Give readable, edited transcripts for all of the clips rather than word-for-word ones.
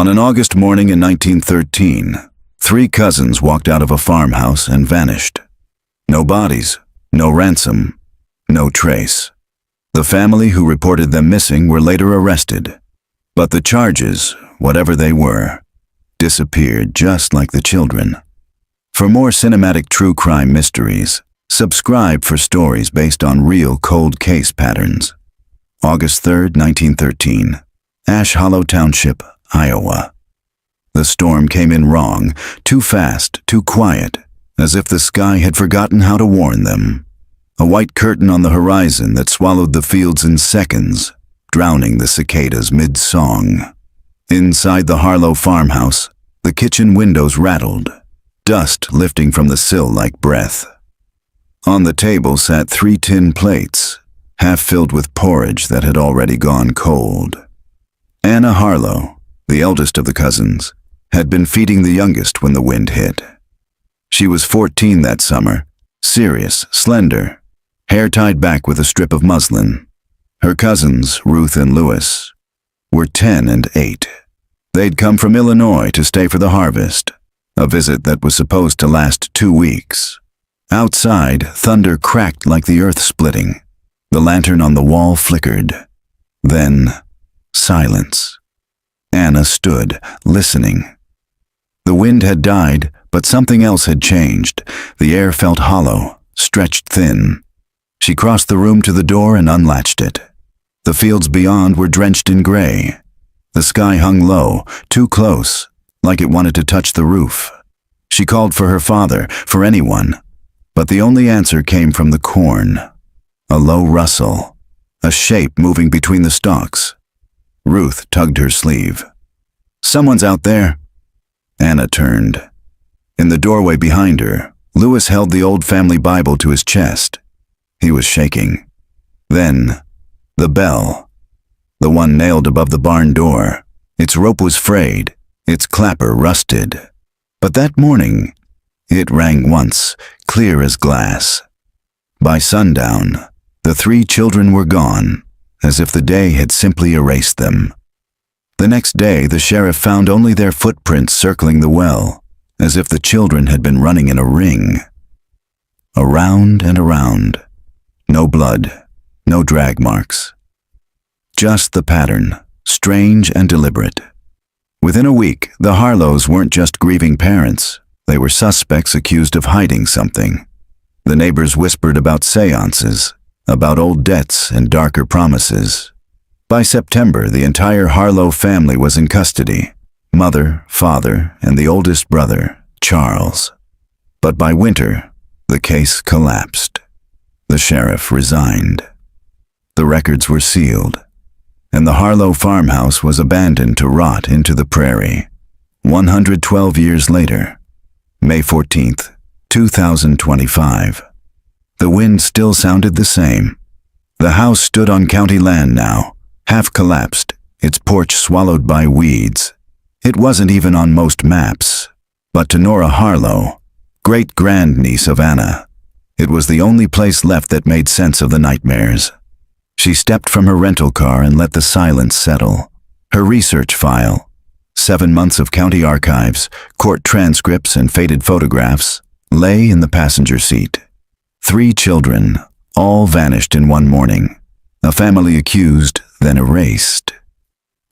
On an August morning in 1913, 3 cousins walked out of a farmhouse and vanished. No bodies, no ransom, no trace. The family who reported them missing were later arrested, but the charges, whatever they were, disappeared just like the children. For more cinematic true crime mysteries, subscribe for stories based on real cold case patterns. August 3, 1913, Ash Hollow Township, Iowa. The storm came in wrong, too fast, too quiet, as if the sky had forgotten how to warn them. A white curtain on the horizon that swallowed the fields in seconds, drowning the cicadas mid-song. Inside the Harlow farmhouse, the kitchen windows rattled, dust lifting from the sill like breath. On the table sat 3 tin plates, half filled with porridge that had already gone cold. Anna Harlow, the eldest of the cousins, had been feeding the youngest when the wind hit. She was 14 that summer, serious, slender, hair tied back with a strip of muslin. Her cousins, Ruth and Louis, were 10 and 8. They'd come from Illinois to stay for the harvest, a visit that was supposed to last 2 weeks. Outside, thunder cracked like the earth splitting. The lantern on the wall flickered. Then, silence. Anna stood, listening. The wind had died, but something else had changed. The air felt hollow, stretched thin. She crossed the room to the door and unlatched it. The fields beyond were drenched in gray. The sky hung low, too close, like it wanted to touch the roof. She called for her father, for anyone, but the only answer came from the corn. A low rustle, a shape moving between the stalks. Ruth tugged her sleeve. "Someone's out there." Anna turned. In the doorway behind her, Louis held the old family Bible to his chest. He was shaking. Then, the bell. The one nailed above the barn door. Its rope was frayed, its clapper rusted. But that morning, it rang once, clear as glass. By sundown, the 3 children were gone, as if the day had simply erased them. The next day, the sheriff found only their footprints circling the well, as if the children had been running in a ring. Around and around. No blood, no drag marks. Just the pattern, strange and deliberate. Within a week, the Harlows weren't just grieving parents. They were suspects accused of hiding something. The neighbors whispered about seances, about old debts and darker promises. By September, the entire Harlow family was in custody. Mother, father, and the oldest brother, Charles. But by winter, the case collapsed. The sheriff resigned. The records were sealed, and the Harlow farmhouse was abandoned to rot into the prairie. 112 years later, May 14th, 2025. The wind still sounded the same. The house stood on county land now, half collapsed, its porch swallowed by weeds. It wasn't even on most maps. But to Nora Harlow, great-grandniece of Anna, it was the only place left that made sense of the nightmares. She stepped from her rental car and let the silence settle. Her research file, 7 months of county archives, court transcripts, and faded photographs, lay in the passenger seat. 3 children, all vanished in one morning. A family accused, then erased.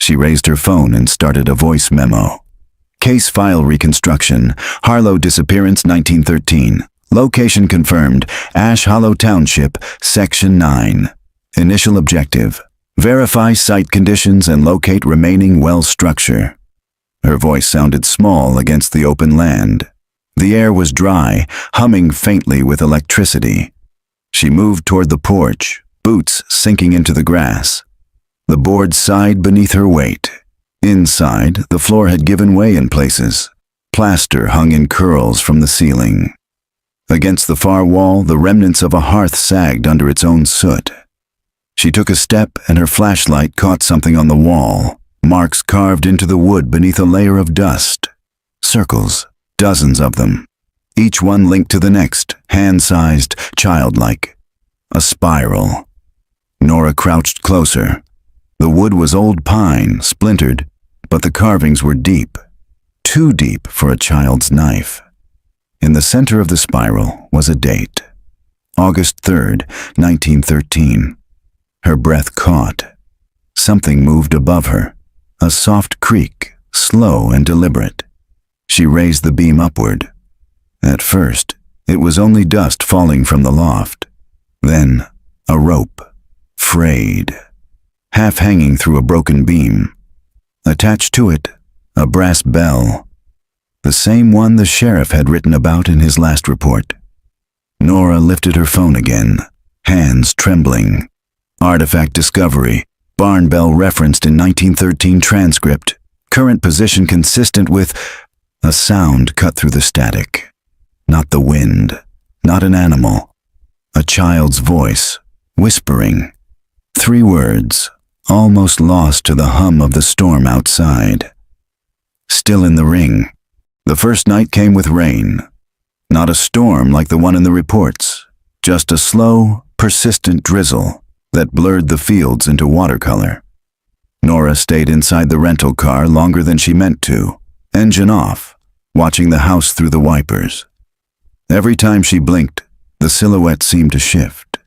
She raised her phone and started a voice memo. Case file reconstruction, Harlow disappearance 1913. Location confirmed, Ash Hollow Township, Section 9. Initial objective, verify site conditions and locate remaining well structure. Her voice sounded small against the open land. The air was dry, humming faintly with electricity. She moved toward the porch, boots sinking into the grass. The boards sighed beneath her weight. Inside, the floor had given way in places. Plaster hung in curls from the ceiling. Against the far wall, the remnants of a hearth sagged under its own soot. She took a step and her flashlight caught something on the wall, marks carved into the wood beneath a layer of dust. Circles, dozens of them, each one linked to the next, hand-sized, childlike. A spiral. Nora crouched closer. The wood was old pine, splintered, but the carvings were deep, too deep for a child's knife. In the center of the spiral was a date, August 3rd, 1913. Her breath caught. Something moved above her, a soft creak, slow and deliberate. She raised the beam upward. At first, it was only dust falling from the loft. Then, a rope, frayed, half hanging through a broken beam. Attached to it, a brass bell, the same one the sheriff had written about in his last report. Nora lifted her phone again, hands trembling. Artifact discovery, barn bell referenced in 1913 transcript, current position consistent with... A sound cut through the static. Not the wind, not an animal. A child's voice, whispering. 3 words, almost lost to the hum of the storm outside. Still in the ring. The first night came with rain. Not a storm like the one in the reports, just a slow, persistent drizzle that blurred the fields into watercolor. Nora stayed inside the rental car longer than she meant to, engine off, watching the house through the wipers. Every time she blinked, the silhouette seemed to shift.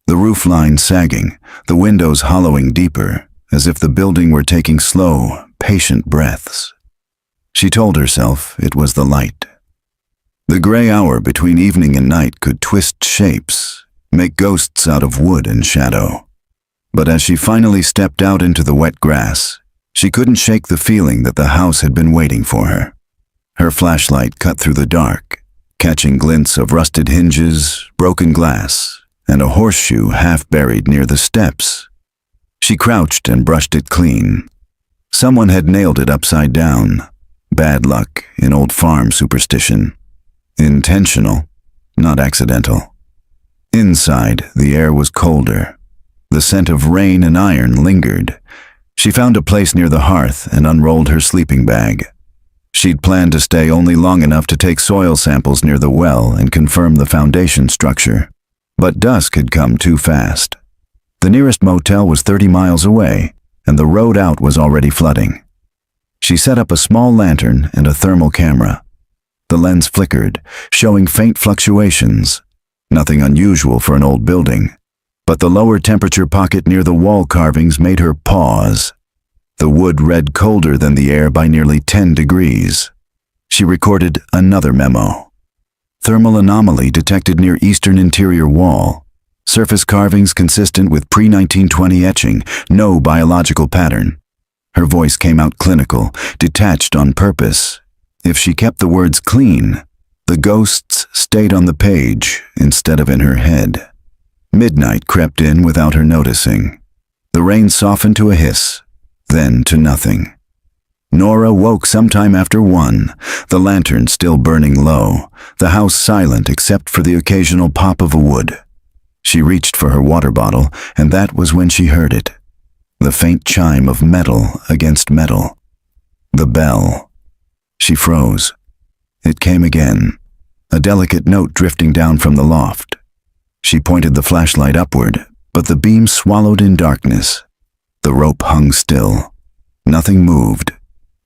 The roofline sagging, the windows hollowing deeper, as if the building were taking slow, patient breaths. She told herself it was the light. The gray hour between evening and night could twist shapes, make ghosts out of wood and shadow. But as she finally stepped out into the wet grass, she couldn't shake the feeling that the house had been waiting for her. Her flashlight cut through the dark, catching glints of rusted hinges, broken glass, and a horseshoe half buried near the steps. She crouched and brushed it clean. Someone had nailed it upside down. Bad luck in old farm superstition. Intentional, not accidental. Inside, the air was colder. The scent of rain and iron lingered. She found a place near the hearth and unrolled her sleeping bag. She'd planned to stay only long enough to take soil samples near the well and confirm the foundation structure. But dusk had come too fast. The nearest motel was 30 miles away, and the road out was already flooding. She set up a small lantern and a thermal camera. The lens flickered, showing faint fluctuations. Nothing unusual for an old building. But the lower temperature pocket near the wall carvings made her pause. The wood read colder than the air by nearly 10 degrees. She recorded another memo. Thermal anomaly detected near eastern interior wall. Surface carvings consistent with pre-1920 etching, no biological pattern. Her voice came out clinical, detached on purpose. If she kept the words clean, the ghosts stayed on the page instead of in her head. Midnight crept in without her noticing. The rain softened to a hiss, then to nothing. Nora woke sometime after 1, the lantern still burning low, the house silent except for the occasional pop of a wood. She reached for her water bottle, and that was when she heard it. The faint chime of metal against metal. The bell. She froze. It came again, a delicate note drifting down from the loft. She pointed the flashlight upward, but the beam swallowed in darkness. The rope hung still. Nothing moved.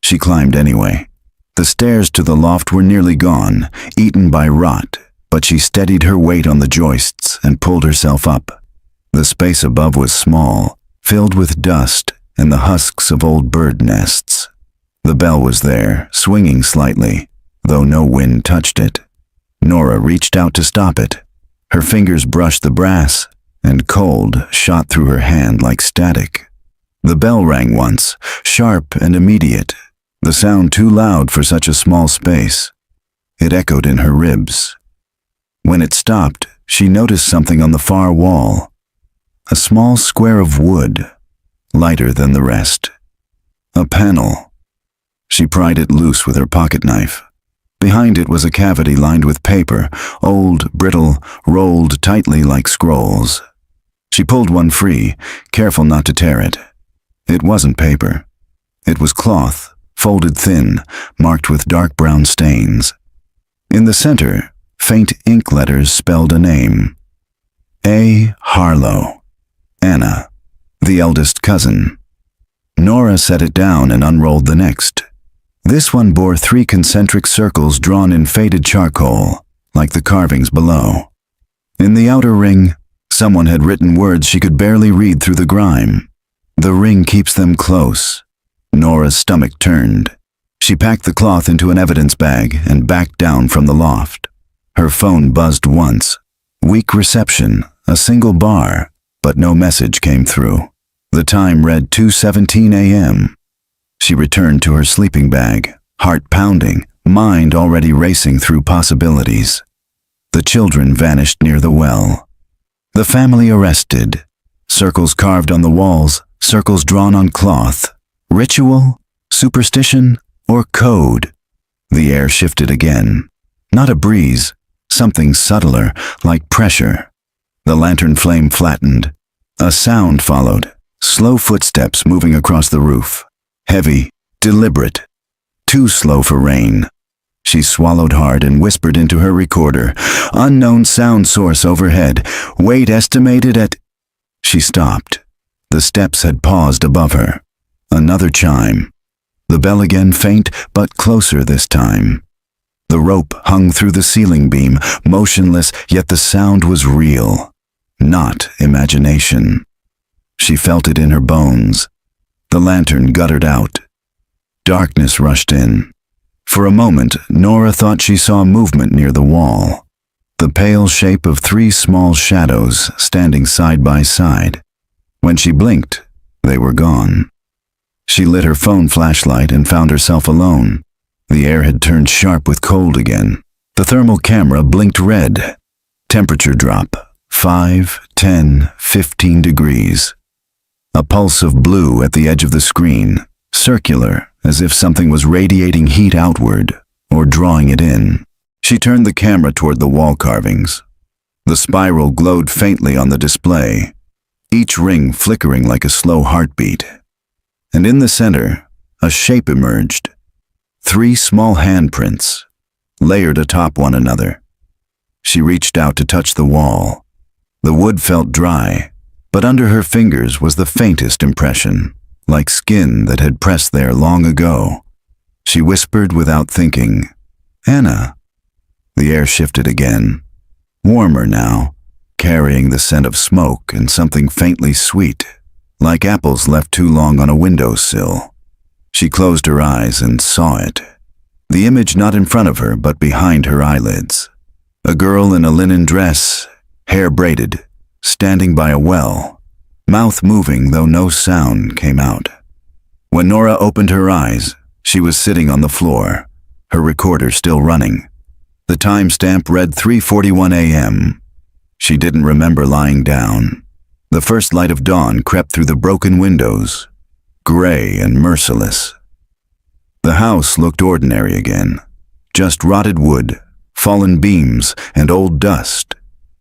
She climbed anyway. The stairs to the loft were nearly gone, eaten by rot, but she steadied her weight on the joists and pulled herself up. The space above was small, filled with dust and the husks of old bird nests. The bell was there, swinging slightly, though no wind touched it. Nora reached out to stop it. Her fingers brushed the brass, and cold shot through her hand like static. The bell rang once, sharp and immediate, the sound too loud for such a small space. It echoed in her ribs. When it stopped, she noticed something on the far wall. A small square of wood, lighter than the rest. A panel. She pried it loose with her pocket knife. Behind it was a cavity lined with paper, old, brittle, rolled tightly like scrolls. She pulled one free, careful not to tear it. It wasn't paper. It was cloth, folded thin, marked with dark brown stains. In the center, faint ink letters spelled a name. A. Harlow. Anna, the eldest cousin. Nora set it down and unrolled the next. This one bore 3 concentric circles drawn in faded charcoal, like the carvings below. In the outer ring, someone had written words she could barely read through the grime. The ring keeps them close. Nora's stomach turned. She packed the cloth into an evidence bag and backed down from the loft. Her phone buzzed once. Weak reception, a single bar, but no message came through. The time read 2:17 a.m. She returned to her sleeping bag, heart pounding, mind already racing through possibilities. The children vanished near the well. The family arrested. Circles carved on the walls, circles drawn on cloth. Ritual, superstition, or code? The air shifted again. Not a breeze, something subtler, like pressure. The lantern flame flattened. A sound followed, slow footsteps moving across the roof. Heavy, deliberate, too slow for rain. She swallowed hard and whispered into her recorder. Unknown sound source overhead. Weight estimated at... She stopped. The steps had paused above her. Another chime. The bell again, faint, but closer this time. The rope hung through the ceiling beam, motionless, yet the sound was real, not imagination. She felt it in her bones. The lantern guttered out. Darkness rushed in. For a moment, Nora thought she saw movement near the wall. The pale shape of 3 small shadows standing side by side. When she blinked, they were gone. She lit her phone flashlight and found herself alone. The air had turned sharp with cold again. The thermal camera blinked red. Temperature drop, 5, 10, 15 degrees. A pulse of blue at the edge of the screen, circular, as if something was radiating heat outward or drawing it in. She turned the camera toward the wall carvings. The spiral glowed faintly on the display, each ring flickering like a slow heartbeat. And in the center, a shape emerged. 3 small handprints, layered atop one another. She reached out to touch the wall. The wood felt dry, but under her fingers was the faintest impression, like skin that had pressed there long ago. She whispered without thinking, "Anna." The air shifted again, warmer now, carrying the scent of smoke and something faintly sweet, like apples left too long on a windowsill. She closed her eyes and saw it. The image not in front of her, but behind her eyelids. A girl in a linen dress, hair braided, standing by a well, mouth moving though no sound came out. When Nora opened her eyes, she was sitting on the floor, her recorder still running. The timestamp read 3:41 a.m. She didn't remember lying down. The first light of dawn crept through the broken windows, gray and merciless. The house looked ordinary again, just rotted wood, fallen beams, and old dust,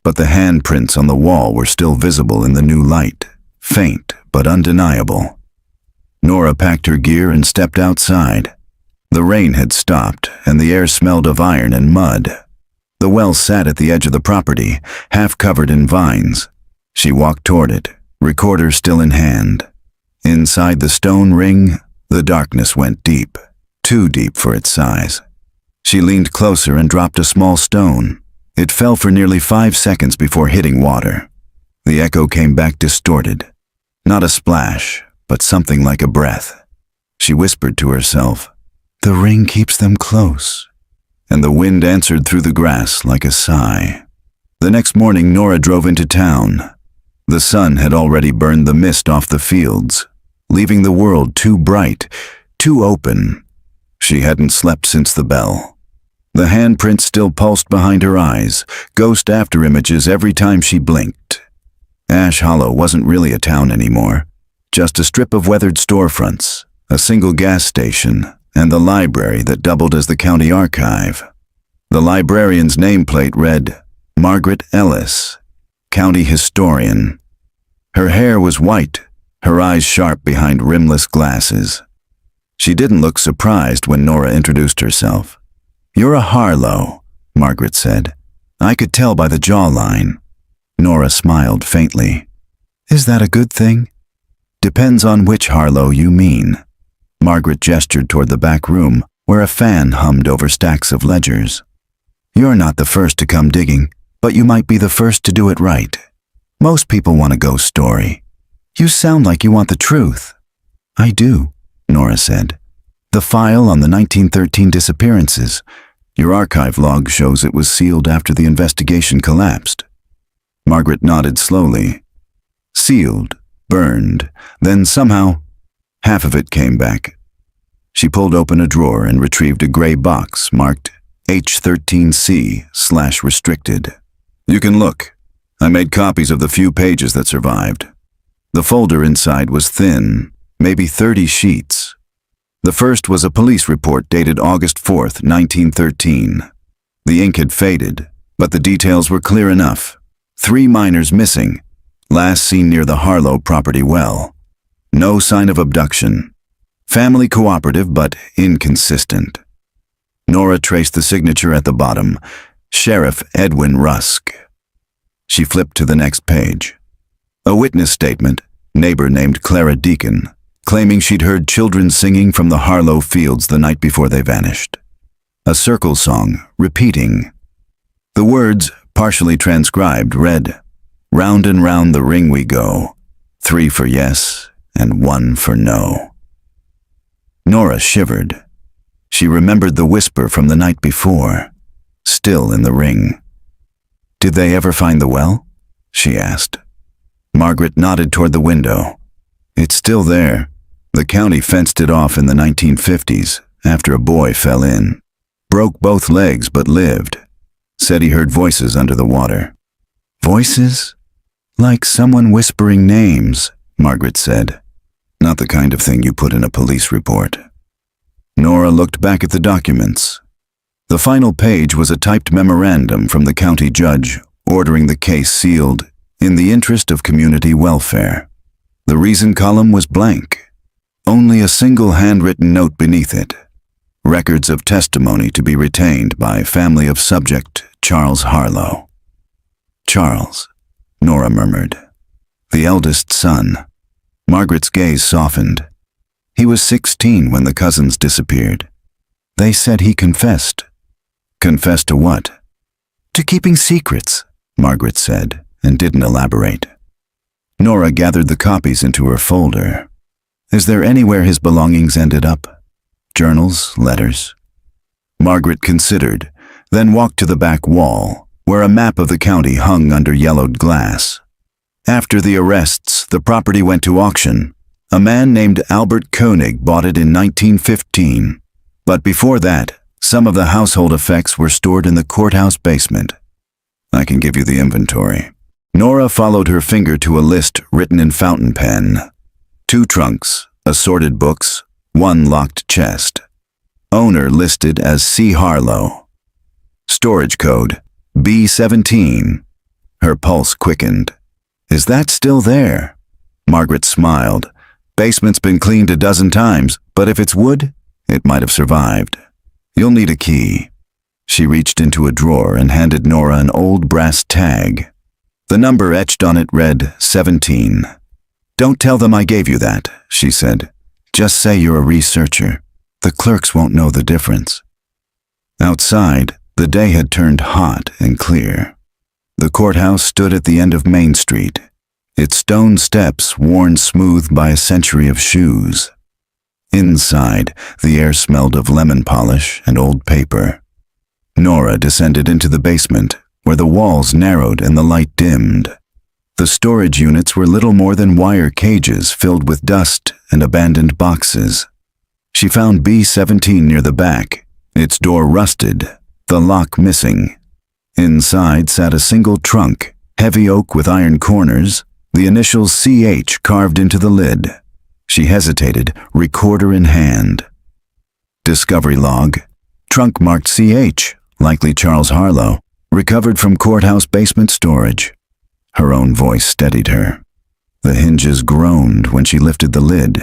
but the handprints on the wall were still visible in the new light, faint but undeniable. Nora packed her gear and stepped outside. The rain had stopped, and the air smelled of iron and mud. The well sat at the edge of the property, half covered in vines. She walked toward it, recorder still in hand. Inside the stone ring, the darkness went deep, too deep for its size. She leaned closer and dropped a small stone. It fell for nearly 5 seconds before hitting water. The echo came back distorted. Not a splash, but something like a breath. She whispered to herself, "The ring keeps them close." And the wind answered through the grass like a sigh. The next morning, Nora drove into town. The sun had already burned the mist off the fields, leaving the world too bright, too open. She hadn't slept since the bell. The handprint still pulsed behind her eyes, ghost after images every time she blinked. Ash Hollow wasn't really a town anymore, just a strip of weathered storefronts, a single gas station, and the library that doubled as the county archive. The librarian's nameplate read, Margaret Ellis, county historian. Her hair was white, her eyes sharp behind rimless glasses. She didn't look surprised when Nora introduced herself. "You're a Harlow," Margaret said. "I could tell by the jawline." Nora smiled faintly. "Is that a good thing?" Depends on which Harlow you mean. Margaret gestured toward the back room, where a fan hummed over stacks of ledgers. You're not the first to come digging, but you might be the first to do it right. Most people want a ghost story. You sound like you want the truth. I do, Nora said. The file on the 1913 disappearances. Your archive log shows it was sealed after the investigation collapsed. Margaret nodded slowly. Sealed, burned, then somehow, half of it came back. She pulled open a drawer and retrieved a gray box marked H13C/restricted. You can look. I made copies of the few pages that survived. The folder inside was thin, maybe 30 sheets. The first was a police report dated August 4th, 1913. The ink had faded, but the details were clear enough. 3 miners missing, last seen near the Harlow property well. No sign of abduction. Family cooperative, but inconsistent. Nora traced the signature at the bottom, Sheriff Edwin Rusk. She flipped to the next page. A witness statement, neighbor named Clara Deacon, claiming she'd heard children singing from the Harlow fields the night before they vanished. A circle song, repeating. The words, partially transcribed, read, "Round and round the ring we go, 3 for yes and 1 for no." Nora shivered. She remembered the whisper from the night before, still in the ring. Did they ever find the well? She asked. Margaret nodded toward the window. It's still there. The county fenced it off in the 1950s after a boy fell in. Broke both legs but lived. Said he heard voices under the water. Voices? Like someone whispering names, Margaret said. Not the kind of thing you put in a police report. Nora looked back at the documents. The final page was a typed memorandum from the county judge ordering the case sealed in the interest of community welfare. The reason column was blank. Only a single handwritten note beneath it. Records of testimony to be retained by family of subject Charles Harlow. Charles, Nora murmured. The eldest son. Margaret's gaze softened. He was 16 when the cousins disappeared. They said he confessed. Confessed to what? To keeping secrets, Margaret said, and didn't elaborate. Nora gathered the copies into her folder. Is there anywhere his belongings ended up? Journals, letters? Margaret considered, then walked to the back wall, where a map of the county hung under yellowed glass. After the arrests, the property went to auction. A man named Albert Koenig bought it in 1915. But before that, some of the household effects were stored in the courthouse basement. I can give you the inventory. Nora followed her finger to a list written in fountain pen. 2 trunks, assorted books, 1 locked chest. Owner listed as C. Harlow. Storage code, B17. Her pulse quickened. Is that still there? Margaret smiled. Basement's been cleaned a dozen times, but if it's wood, it might have survived. You'll need a key. She reached into a drawer and handed Nora an old brass tag. The number etched on it read 17. Don't tell them I gave you that, she said. Just say you're a researcher. The clerks won't know the difference. Outside, the day had turned hot and clear. The courthouse stood at the end of Main Street, its stone steps worn smooth by a century of shoes. Inside, the air smelled of lemon polish and old paper. Nora descended into the basement, where the walls narrowed and the light dimmed. The storage units were little more than wire cages filled with dust and abandoned boxes. She found B17 near the back, its door rusted, the lock missing. Inside sat a single trunk, heavy oak with iron corners, the initials CH carved into the lid. She hesitated, recorder in hand. Discovery log. Trunk marked CH, likely Charles Harlow, recovered from courthouse basement storage. Her own voice steadied her. The hinges groaned when she lifted the lid.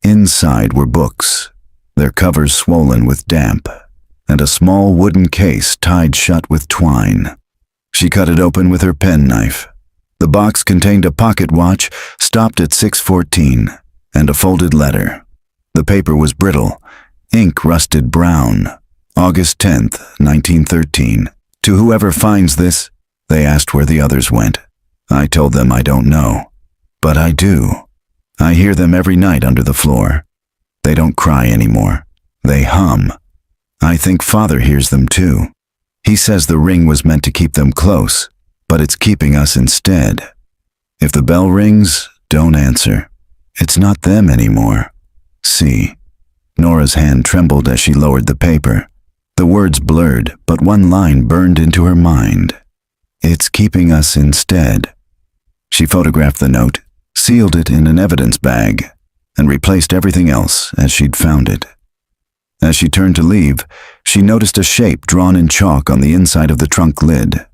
Inside were books, their covers swollen with damp, and a small wooden case tied shut with twine. She cut it open with her penknife. The box contained a pocket watch stopped at 6:14 and a folded letter. The paper was brittle, ink rusted brown. August 10th, 1913. To whoever finds this, they asked where the others went. I told them I don't know. But I do. I hear them every night under the floor. They don't cry anymore. They hum. I think Father hears them too. He says the ring was meant to keep them close, but it's keeping us instead. If the bell rings, don't answer. It's not them anymore. See. Nora's hand trembled as she lowered the paper. The words blurred, but one line burned into her mind. It's keeping us instead. She photographed the note, sealed it in an evidence bag, and replaced everything else as she'd found it. As she turned to leave, she noticed a shape drawn in chalk on the inside of the trunk lid.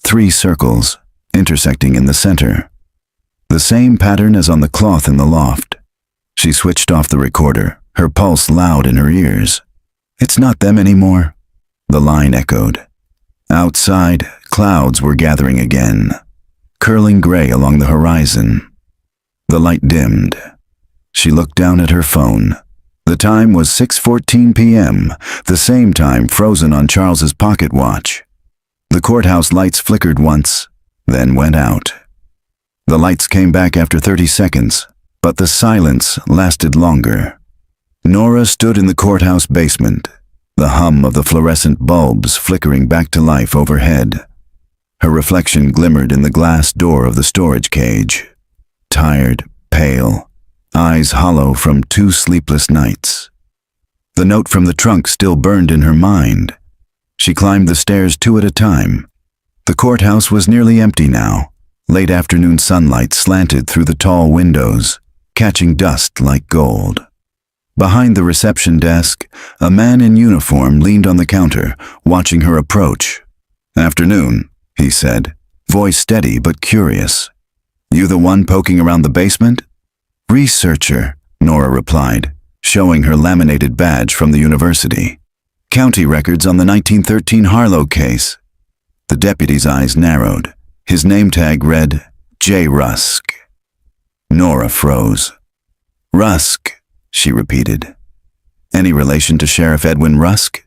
3 circles, intersecting in the center. The same pattern as on the cloth in the loft. She switched off the recorder, her pulse loud in her ears. It's not them anymore, the line echoed. Outside, clouds were gathering again, curling gray along the horizon. The light dimmed. She looked down at her phone. The time was 6:14 p.m., the same time frozen on Charles's pocket watch. The courthouse lights flickered once, then went out. The lights came back after 30 seconds, but the silence lasted longer. Nora stood in the courthouse basement, the hum of the fluorescent bulbs flickering back to life overhead. Her reflection glimmered in the glass door of the storage cage. Tired, pale, eyes hollow from 2 sleepless nights. The note from the trunk still burned in her mind. She climbed the stairs 2 at a time. The courthouse was nearly empty now. Late afternoon sunlight slanted through the tall windows, catching dust like gold. Behind the reception desk, a man in uniform leaned on the counter, watching her approach. "Afternoon," he said, voice steady but curious. "You the one poking around the basement?" "Researcher," Nora replied, showing her laminated badge from the university. "County records on the 1913 Harlow case." The deputy's eyes narrowed. His name tag read, J. Rusk. Nora froze. "Rusk," she repeated. "Any relation to Sheriff Edwin Rusk?"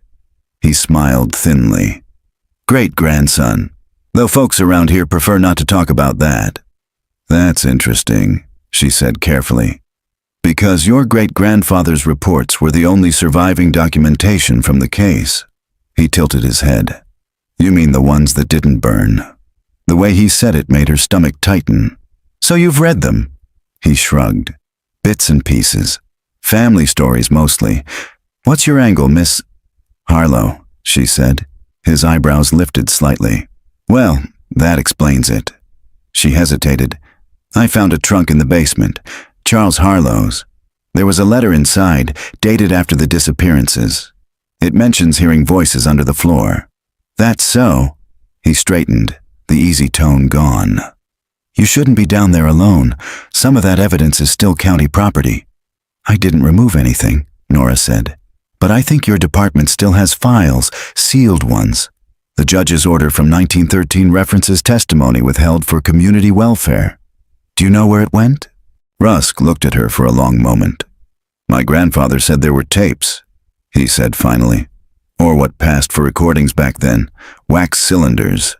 He smiled thinly. "Great-grandson, though folks around here prefer not to talk about that." "That's interesting," she said carefully, "because your great-grandfather's reports were the only surviving documentation from the case." He tilted his head. "You mean the ones that didn't burn?" The way he said it made her stomach tighten. "So you've read them?" He shrugged. "Bits and pieces. Family stories mostly. What's your angle, Miss Harlow?" she said. His eyebrows lifted slightly. "Well, that explains it." She hesitated. "I found a trunk in the basement, Charles Harlow's. There was a letter inside, dated after the disappearances. It mentions hearing voices under the floor." "That's so." He straightened, the easy tone gone. "You shouldn't be down there alone. Some of that evidence is still county property." "I didn't remove anything," Nora said. "But I think your department still has files, sealed ones. The judge's order from 1913 references testimony withheld for community welfare. Do you know where it went?" Rusk looked at her for a long moment. "My grandfather said there were tapes," he said finally. "Or what passed for recordings back then, wax cylinders.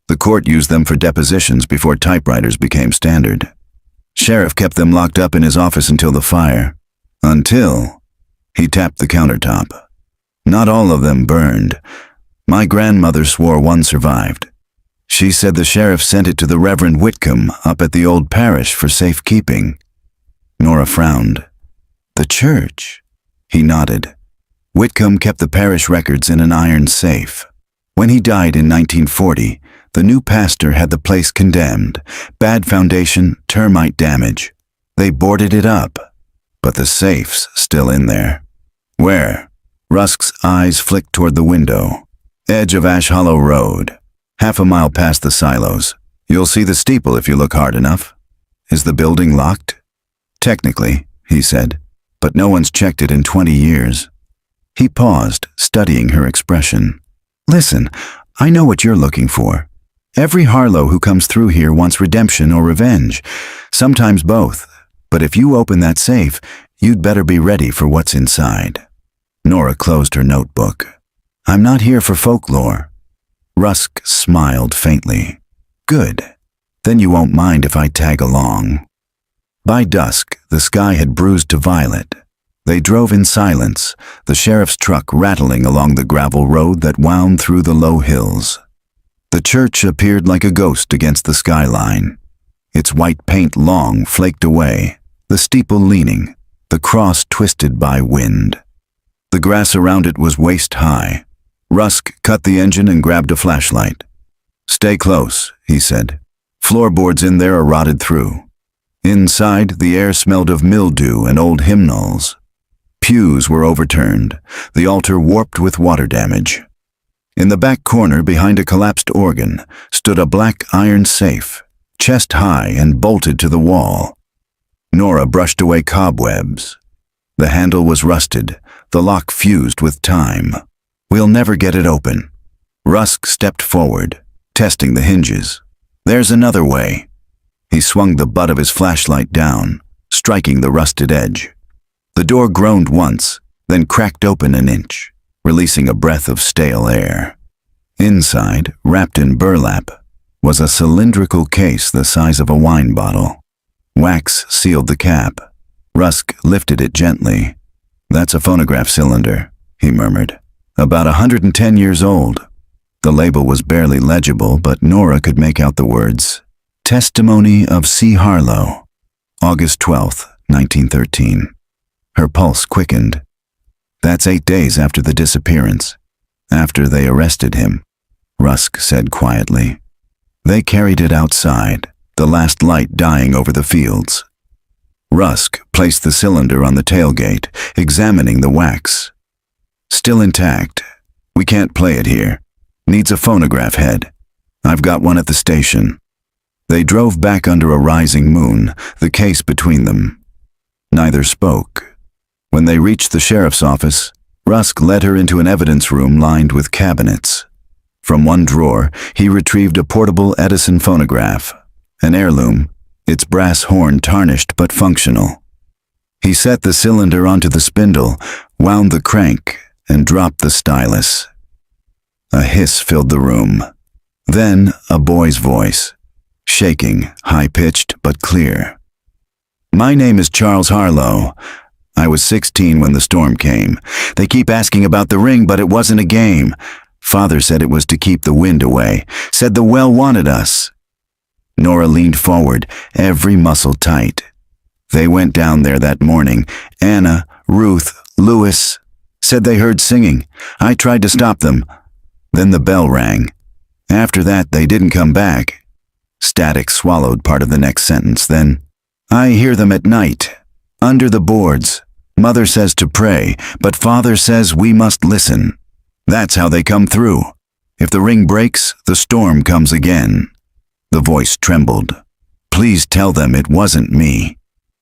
The court used them for depositions before typewriters became standard. Sheriff kept them locked up in his office until the fire. Until..." He tapped the countertop. "Not all of them burned. My grandmother swore one survived. She said the sheriff sent it to the Reverend Whitcomb up at the old parish for safekeeping." Nora frowned. "The church?" He nodded. "Whitcomb kept the parish records in an iron safe. When he died in 1940, the new pastor had the place condemned. Bad foundation, termite damage. They boarded it up. But the safe's still in there." "Where?" Rusk's eyes flicked toward the window. "Edge of Ash Hollow Road. Half a mile past the silos. You'll see the steeple if you look hard enough." "Is the building locked?" "Technically," he said, "but no one's checked it in 20 years. He paused, studying her expression. "Listen, I know what you're looking for. Every Harlow who comes through here wants redemption or revenge, sometimes both. But if you open that safe, you'd better be ready for what's inside." Nora closed her notebook. "I'm not here for folklore." Rusk smiled faintly. "Good. Then you won't mind if I tag along." By dusk, the sky had bruised to violet. They drove in silence, the sheriff's truck rattling along the gravel road that wound through the low hills. The church appeared like a ghost against the skyline. Its white paint long flaked away, the steeple leaning, the cross twisted by wind. The grass around it was waist-high. Rusk cut the engine and grabbed a flashlight. "Stay close," he said. "Floorboards in there are rotted through." Inside, the air smelled of mildew and old hymnals. Pews were overturned, the altar warped with water damage. In the back corner, behind a collapsed organ, stood a black iron safe, chest high and bolted to the wall. Nora brushed away cobwebs. The handle was rusted, the lock fused with time. "We'll never get it open." Rusk stepped forward, testing the hinges. "There's another way." He swung the butt of his flashlight down, striking the rusted edge. The door groaned once, then cracked open an inch, releasing a breath of stale air. Inside, wrapped in burlap, was a cylindrical case the size of a wine bottle. Wax sealed the cap. Rusk lifted it gently. "That's a phonograph cylinder," he murmured. "About 110 years old." The label was barely legible, but Nora could make out the words, "Testimony of C. Harlow, August 12th, 1913. Her pulse quickened. "That's 8 days after the disappearance. After they arrested him," Rusk said quietly. They carried it outside, the last light dying over the fields. Rusk placed the cylinder on the tailgate, examining the wax. "Still intact. We can't play it here. Needs a phonograph head. I've got one at the station." They drove back under a rising moon, the case between them. Neither spoke. When they reached the sheriff's office, Rusk led her into an evidence room lined with cabinets. From one drawer, he retrieved a portable Edison phonograph, an heirloom, its brass horn tarnished but functional. He set the cylinder onto the spindle, wound the crank, and dropped the stylus. A hiss filled the room. Then a boy's voice, shaking, high-pitched but clear. "My name is Charles Harlow. I was 16 when the storm came. They keep asking about the ring, but it wasn't a game. Father said it was to keep the wind away, said the well wanted us." Nora leaned forward, every muscle tight. "They went down there that morning. Anna, Ruth, Louis. Said they heard singing. I tried to stop them. Then the bell rang. After that, they didn't come back." Static swallowed part of the next sentence, then, "I hear them at night, under the boards. Mother says to pray, but Father says we must listen. That's how they come through. If the ring breaks, the storm comes again." The voice trembled. "Please tell them it wasn't me."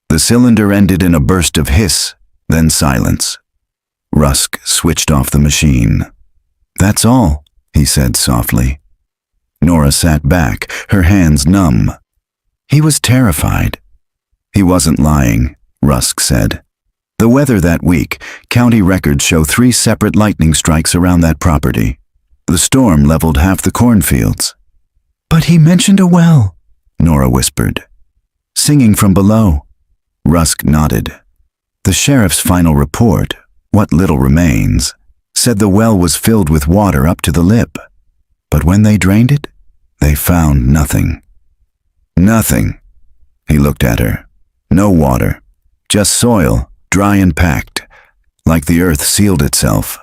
The cylinder ended in a burst of hiss, then silence. Rusk switched off the machine. "That's all," he said softly. Nora sat back, her hands numb. He was terrified. "He wasn't lying," Rusk said. "The weather that week, county records show 3 separate lightning strikes around that property. The storm leveled half the cornfields." "But he mentioned a well," Nora whispered. "Singing from below." Rusk nodded. "The sheriff's final report, what little remains, said the well was filled with water up to the lip. But when they drained it, they found nothing." "Nothing." He looked at her. "No water. Just soil, dry and packed, like the earth sealed itself."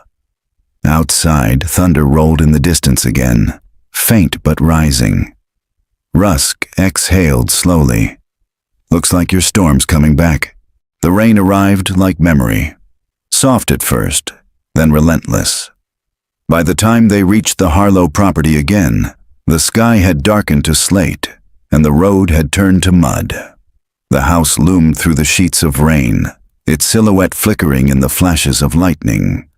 Outside, thunder rolled in the distance again, faint but rising. Rusk exhaled slowly. "Looks like your storm's coming back." The rain arrived like memory. Soft at first, then relentless. By the time they reached the Harlow property again, the sky had darkened to slate, and the road had turned to mud. The house loomed through the sheets of rain, its silhouette flickering in the flashes of lightning.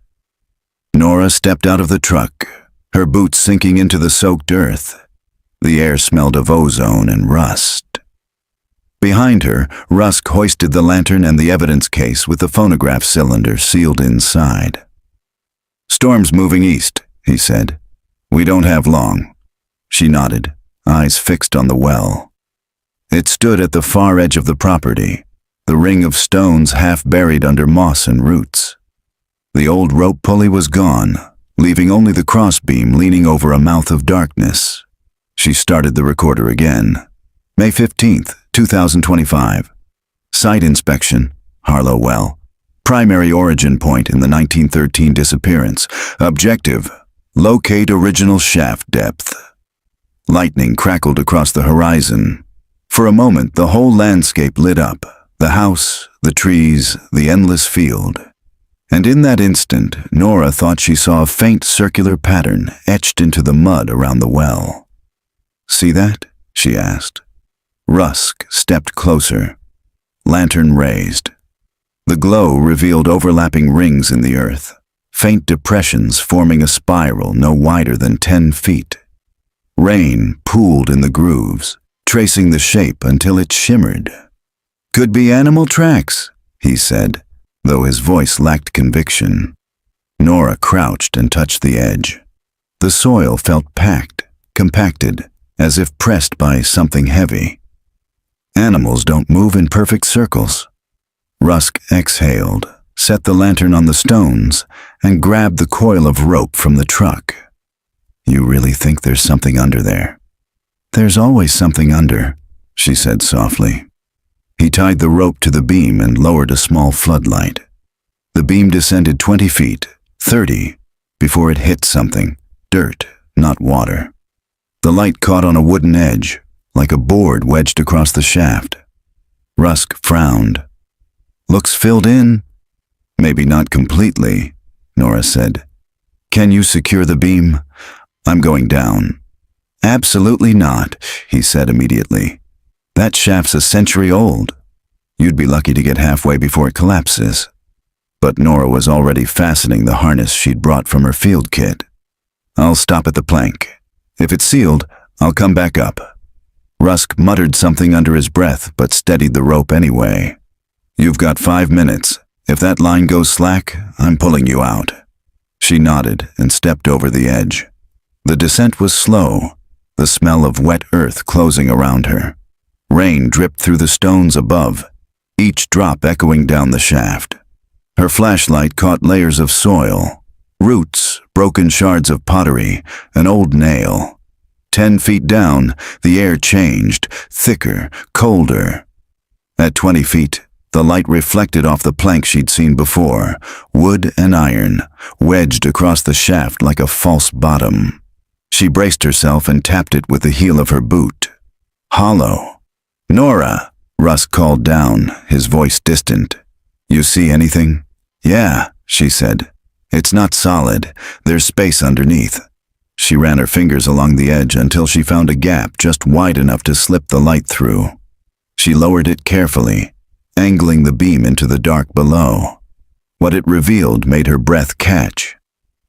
Nora stepped out of the truck, her boots sinking into the soaked earth. The air smelled of ozone and rust. Behind her, Rusk hoisted the lantern and the evidence case with the phonograph cylinder sealed inside. "Storm's moving east," he said. "We don't have long." She nodded, eyes fixed on the well. It stood at the far edge of the property, the ring of stones half buried under moss and roots. The old rope pulley was gone, leaving only the crossbeam leaning over a mouth of darkness. She started the recorder again. May 15th, 2025. Site inspection, Harlow Well. Primary origin point in the 1913 disappearance. Objective, locate original shaft depth. Lightning crackled across the horizon. For a moment, the whole landscape lit up. The house, the trees, the endless field. And in that instant, Nora thought she saw a faint circular pattern etched into the mud around the well. "See that?" she asked. Rusk stepped closer. Lantern raised. The glow revealed overlapping rings in the earth, faint depressions forming a spiral no wider than 10 feet. Rain pooled in the grooves, tracing the shape until it shimmered. "Could be animal tracks," he said, though his voice lacked conviction. Nora crouched and touched the edge. The soil felt packed, compacted, as if pressed by something heavy. Animals don't move in perfect circles. Rusk exhaled, set the lantern on the stones, and grabbed the coil of rope from the truck. "You really think there's something under there?" "There's always something under," she said softly. He tied the rope to the beam and lowered a small floodlight. The beam descended 20 feet, 30, before it hit something, dirt, not water. The light caught on a wooden edge, like a board wedged across the shaft. Rusk frowned. "Looks filled in?" "Maybe not completely," Nora said. "Can you secure the beam? I'm going down." "Absolutely not," he said immediately. "That shaft's a century old. You'd be lucky to get halfway before it collapses." But Nora was already fastening the harness she'd brought from her field kit. "I'll stop at the plank. If it's sealed, I'll come back up." Rusk muttered something under his breath, but steadied the rope anyway. "You've got 5 minutes. If that line goes slack, I'm pulling you out." She nodded and stepped over the edge. The descent was slow, the smell of wet earth closing around her. Rain dripped through the stones above, each drop echoing down the shaft. Her flashlight caught layers of soil, roots, broken shards of pottery, an old nail. 10 feet down, the air changed, thicker, colder. At 20 feet, the light reflected off the plank she'd seen before, wood and iron, wedged across the shaft like a false bottom. She braced herself and tapped it with the heel of her boot. Hollow. "Nora," Rusk called down, his voice distant. "You see anything?" "Yeah," she said. "It's not solid. There's space underneath." She ran her fingers along the edge until she found a gap just wide enough to slip the light through. She lowered it carefully, angling the beam into the dark below. What it revealed made her breath catch.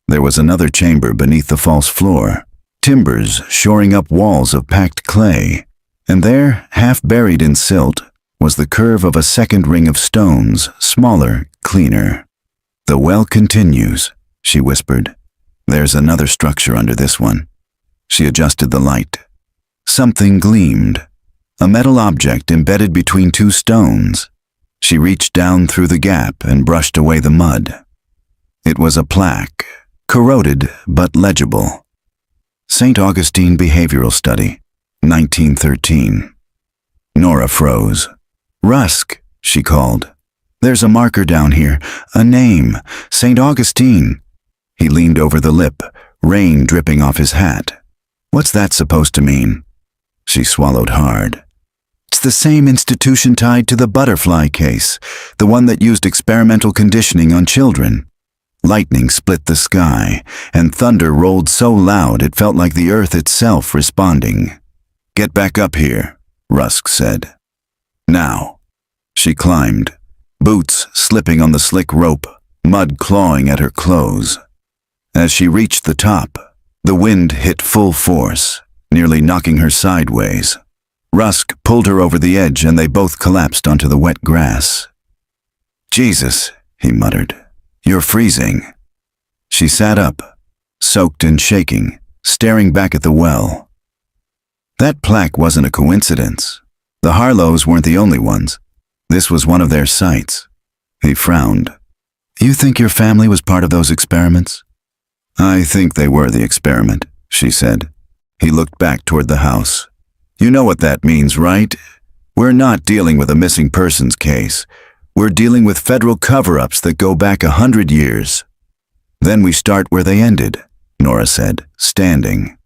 There was another chamber beneath the false floor, timbers shoring up walls of packed clay, and there, half buried in silt, was the curve of a second ring of stones, smaller, cleaner. "The well continues," she whispered. "There's another structure under this one." She adjusted the light. Something gleamed, a metal object embedded between 2 stones. She reached down through the gap and brushed away the mud. It was a plaque, corroded but legible. St. Augustine Behavioral Study, 1913. Nora froze. "Rusk," she called. "There's a marker down here, a name, St. Augustine." He leaned over the lip, rain dripping off his hat. "What's that supposed to mean?" She swallowed hard. "It's the same institution tied to the butterfly case, the one that used experimental conditioning on children." Lightning split the sky, and thunder rolled so loud it felt like the earth itself responding. "Get back up here," Rusk said. "Now." She climbed, boots slipping on the slick rope, mud clawing at her clothes. As she reached the top, the wind hit full force, nearly knocking her sideways. Rusk pulled her over the edge and they both collapsed onto the wet grass. "Jesus," he muttered. "You're freezing." She sat up, soaked and shaking, staring back at the well. That plaque wasn't a coincidence. The Harlows weren't the only ones. This was one of their sites. He frowned. "You think your family was part of those experiments?" "I think they were the experiment," she said. He looked back toward the house. "You know what that means, right? We're not dealing with a missing persons case. We're dealing with federal cover-ups that go back 100 years. Then we start where they ended," Nora said, standing.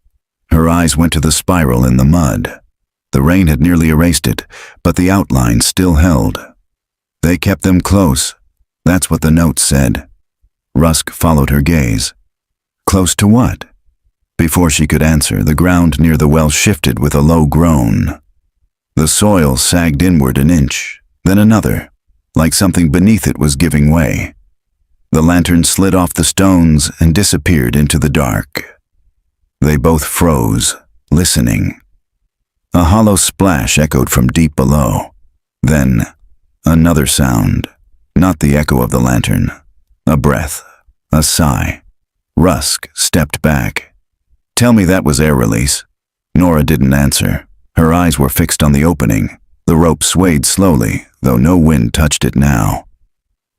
Her eyes went to the spiral in the mud. The rain had nearly erased it, but the outline still held. "They kept them close. That's what the note said." Rusk followed her gaze. "Close to what?" Before she could answer, the ground near the well shifted with a low groan. The soil sagged inward an inch, then another, like something beneath it was giving way. The lantern slid off the stones and disappeared into the dark. They both froze, listening. A hollow splash echoed from deep below. Then, another sound, not the echo of the lantern. A breath, a sigh. Rusk stepped back. "Tell me that was air release." Nora didn't answer. Her eyes were fixed on the opening. The rope swayed slowly, though no wind touched it now.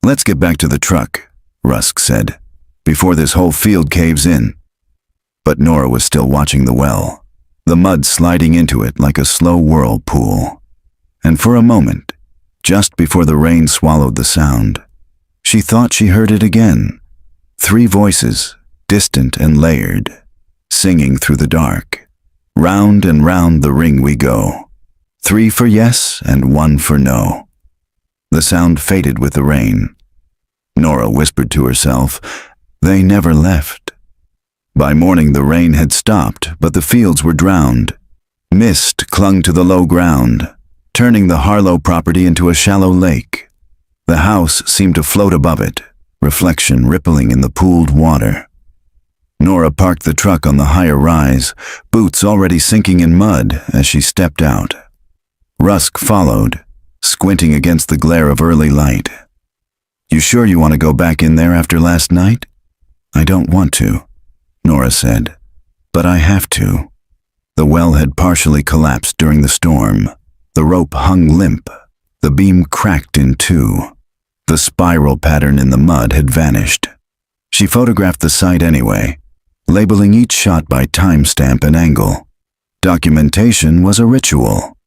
"Let's get back to the truck," Rusk said, "before this whole field caves in." But Nora was still watching the well, the mud sliding into it like a slow whirlpool. And for a moment, just before the rain swallowed the sound, she thought she heard it again. 3 voices, distant and layered, singing through the dark. "Round and round the ring we go. 3 for yes and 1 for no." The sound faded with the rain. Nora whispered to herself, "They never left." By morning the rain had stopped, but the fields were drowned. Mist clung to the low ground, turning the Harlow property into a shallow lake. The house seemed to float above it, reflection rippling in the pooled water. Nora parked the truck on the higher rise, boots already sinking in mud as she stepped out. Rusk followed, squinting against the glare of early light. "You sure you want to go back in there after last night?" "I don't want to," Nora said, "but I have to." The well had partially collapsed during the storm. The rope hung limp. The beam cracked in 2. The spiral pattern in the mud had vanished. She photographed the site anyway, labeling each shot by timestamp and angle. Documentation was a ritual.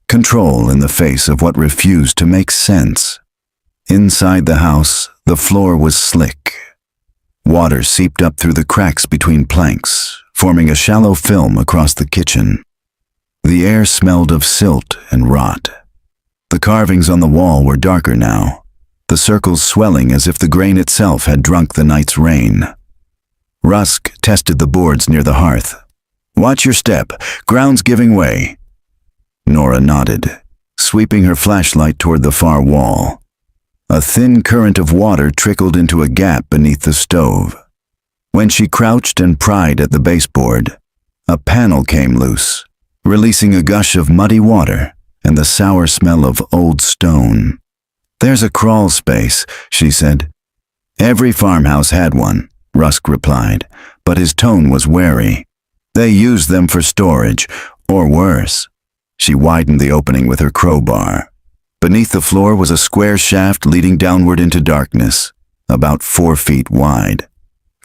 Control in the face of what refused to make sense. Inside the house, the floor was slick. Water seeped up through the cracks between planks, forming a shallow film across the kitchen. The air smelled of silt and rot. The carvings on the wall were darker now, the circles swelling as if the grain itself had drunk the night's rain. Rusk tested the boards near the hearth. "Watch your step. Ground's giving way." Nora nodded, sweeping her flashlight toward the far wall. A thin current of water trickled into a gap beneath the stove. When she crouched and pried at the baseboard, a panel came loose, releasing a gush of muddy water and the sour smell of old stone. "There's a crawl space," she said. "Every farmhouse had one," Rusk replied, but his tone was wary. "They used them for storage, or worse." She widened the opening with her crowbar. Beneath the floor was a square shaft leading downward into darkness, about 4 feet wide.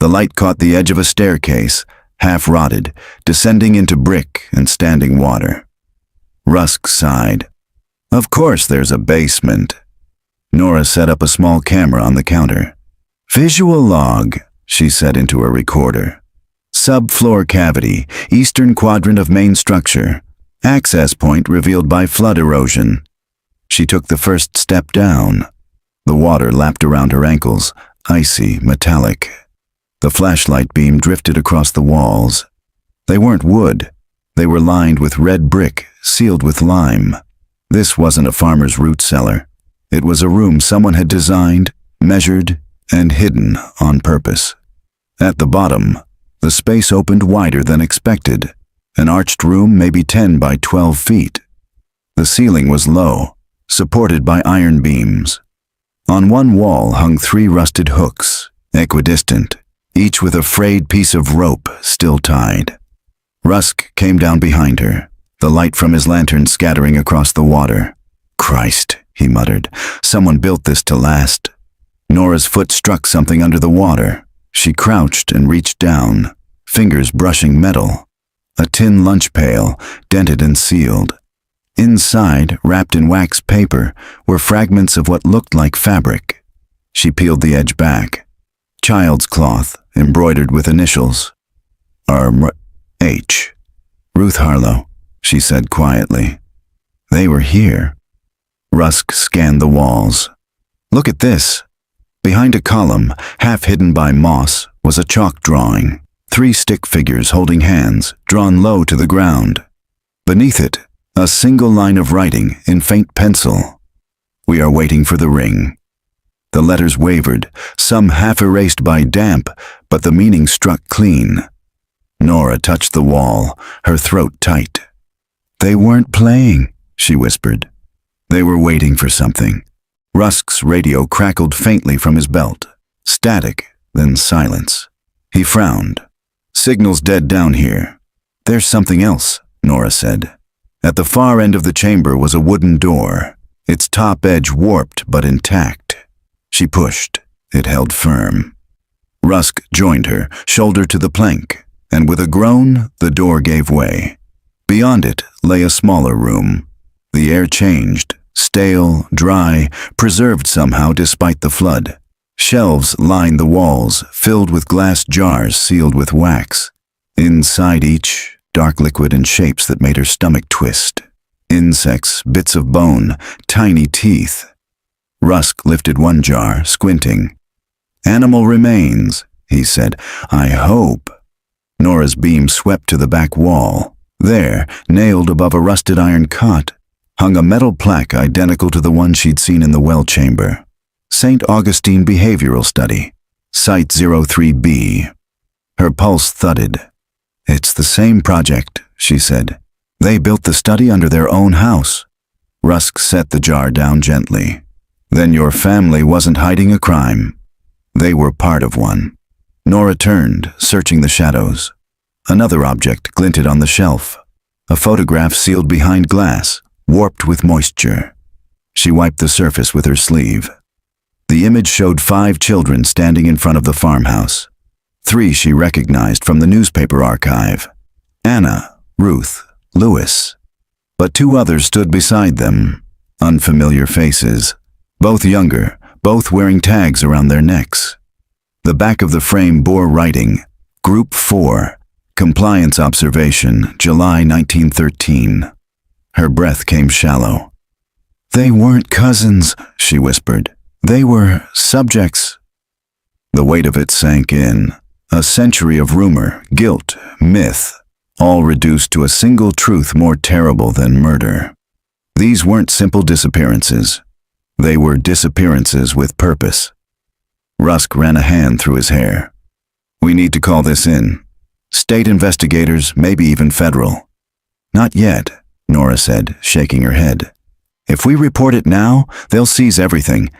The light caught the edge of a staircase, half rotted, descending into brick and standing water. Rusk sighed. "Of course there's a basement." Nora set up a small camera on the counter. "Visual log," she said into a recorder. "Subfloor cavity, eastern quadrant of main structure. Access point revealed by flood erosion." She took the first step down. The water lapped around her ankles, icy, metallic. The flashlight beam drifted across the walls. They weren't wood. They were lined with red brick, sealed with lime. This wasn't a farmer's root cellar. It was a room someone had designed, measured, and hidden on purpose. At the bottom, the space opened wider than expected. An arched room maybe 10 by 12 feet. The ceiling was low, supported by iron beams. On one wall hung 3 rusted hooks, equidistant, each with a frayed piece of rope still tied. Rusk came down behind her, the light from his lantern scattering across the water. "Christ," he muttered, "someone built this to last." Nora's foot struck something under the water. She crouched and reached down, fingers brushing metal. A tin lunch pail, dented and sealed. Inside, wrapped in wax paper, were fragments of what looked like fabric. She peeled the edge back. Child's cloth, embroidered with initials. H. Ruth Harlow, she said quietly. They were here. Rusk scanned the walls. "Look at this." Behind a column, half hidden by moss, was a chalk drawing. 3 stick figures holding hands, drawn low to the ground. Beneath it, a single line of writing in faint pencil. "We are waiting for the ring." The letters wavered, some half erased by damp, but the meaning struck clean. Nora touched the wall, her throat tight. "They weren't playing," she whispered. "They were waiting for something." Rusk's radio crackled faintly from his belt. Static, then silence. He frowned. "Signal's dead down here." "There's something else," Nora said. At the far end of the chamber was a wooden door, its top edge warped but intact. She pushed. It held firm. Rusk joined her, shoulder to the plank, and with a groan, the door gave way. Beyond it lay a smaller room. The air changed, stale, dry, preserved somehow despite the flood. Shelves lined the walls, filled with glass jars sealed with wax. Inside each, dark liquid in shapes that made her stomach twist. Insects, bits of bone, tiny teeth. Rusk lifted one jar, squinting. "Animal remains," he said. "I hope." Nora's beam swept to the back wall. There, nailed above a rusted iron cot, hung a metal plaque identical to the one she'd seen in the well chamber. St. Augustine Behavioral Study, Site 03B. Her pulse thudded. "It's the same project," she said. "They built the study under their own house." Rusk set the jar down gently. "Then your family wasn't hiding a crime. They were part of one." Nora turned, searching the shadows. Another object glinted on the shelf. A photograph sealed behind glass, warped with moisture. She wiped the surface with her sleeve. The image showed 5 children standing in front of the farmhouse. 3 she recognized from the newspaper archive. Anna, Ruth, Louis. But 2 others stood beside them. Unfamiliar faces. Both younger, both wearing tags around their necks. The back of the frame bore writing, Group 4, Compliance Observation, July 1913. Her breath came shallow. "They weren't cousins," she whispered. "They were subjects." The weight of it sank in. A century of rumor, guilt, myth, all reduced to a single truth more terrible than murder. These weren't simple disappearances. They were disappearances with purpose. Rusk ran a hand through his hair. "We need to call this in. State investigators, maybe even federal." "Not yet," Nora said, shaking her head. "If we report it now, they'll seize everything.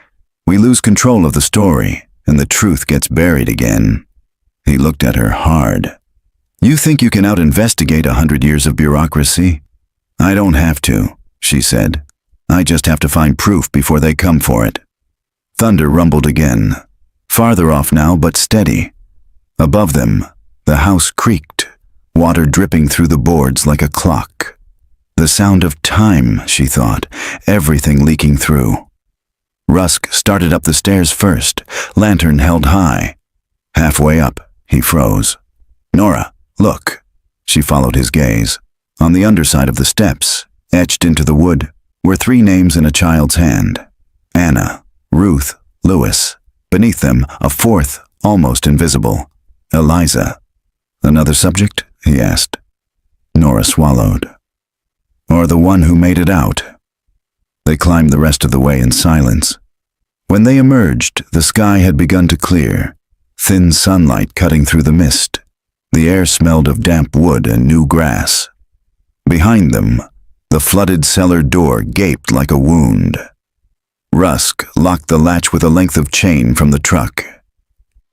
We lose control of the story, and the truth gets buried again." He looked at her hard. "You think you can out-investigate 100 years of bureaucracy?" "I don't have to," she said. "I just have to find proof before they come for it." Thunder rumbled again. Farther off now, but steady. Above them, the house creaked, water dripping through the boards like a clock. The sound of time, she thought, everything leaking through. Rusk started up the stairs first, lantern held high. Halfway up, he froze. "Nora, look." She followed his gaze. On the underside of the steps, etched into the wood, were 3 names in a child's hand. Anna, Ruth, Louis. Beneath them, a 4th, almost invisible. Eliza. "Another subject?" he asked. Nora swallowed. "Or the one who made it out." They climbed the rest of the way in silence. When they emerged, the sky had begun to clear, thin sunlight cutting through the mist. The air smelled of damp wood and new grass. Behind them, the flooded cellar door gaped like a wound. Rusk locked the latch with a length of chain from the truck.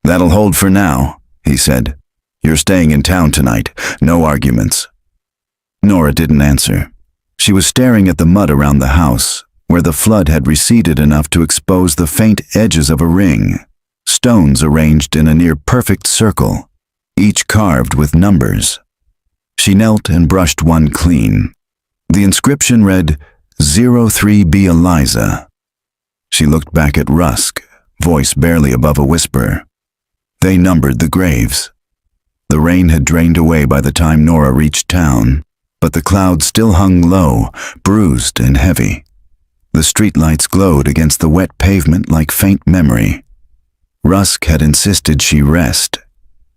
"That'll hold for now," he said. "You're staying in town tonight. No arguments." Nora didn't answer. She was staring at the mud around the house, where the flood had receded enough to expose the faint edges of a ring, stones arranged in a near-perfect circle, each carved with numbers. She knelt and brushed one clean. The inscription read, 03B Eliza. She looked back at Rusk, voice barely above a whisper. They numbered the graves. The rain had drained away by the time Nora reached town, but the clouds still hung low, bruised and heavy. The streetlights glowed against the wet pavement like faint memory. Rusk had insisted she rest.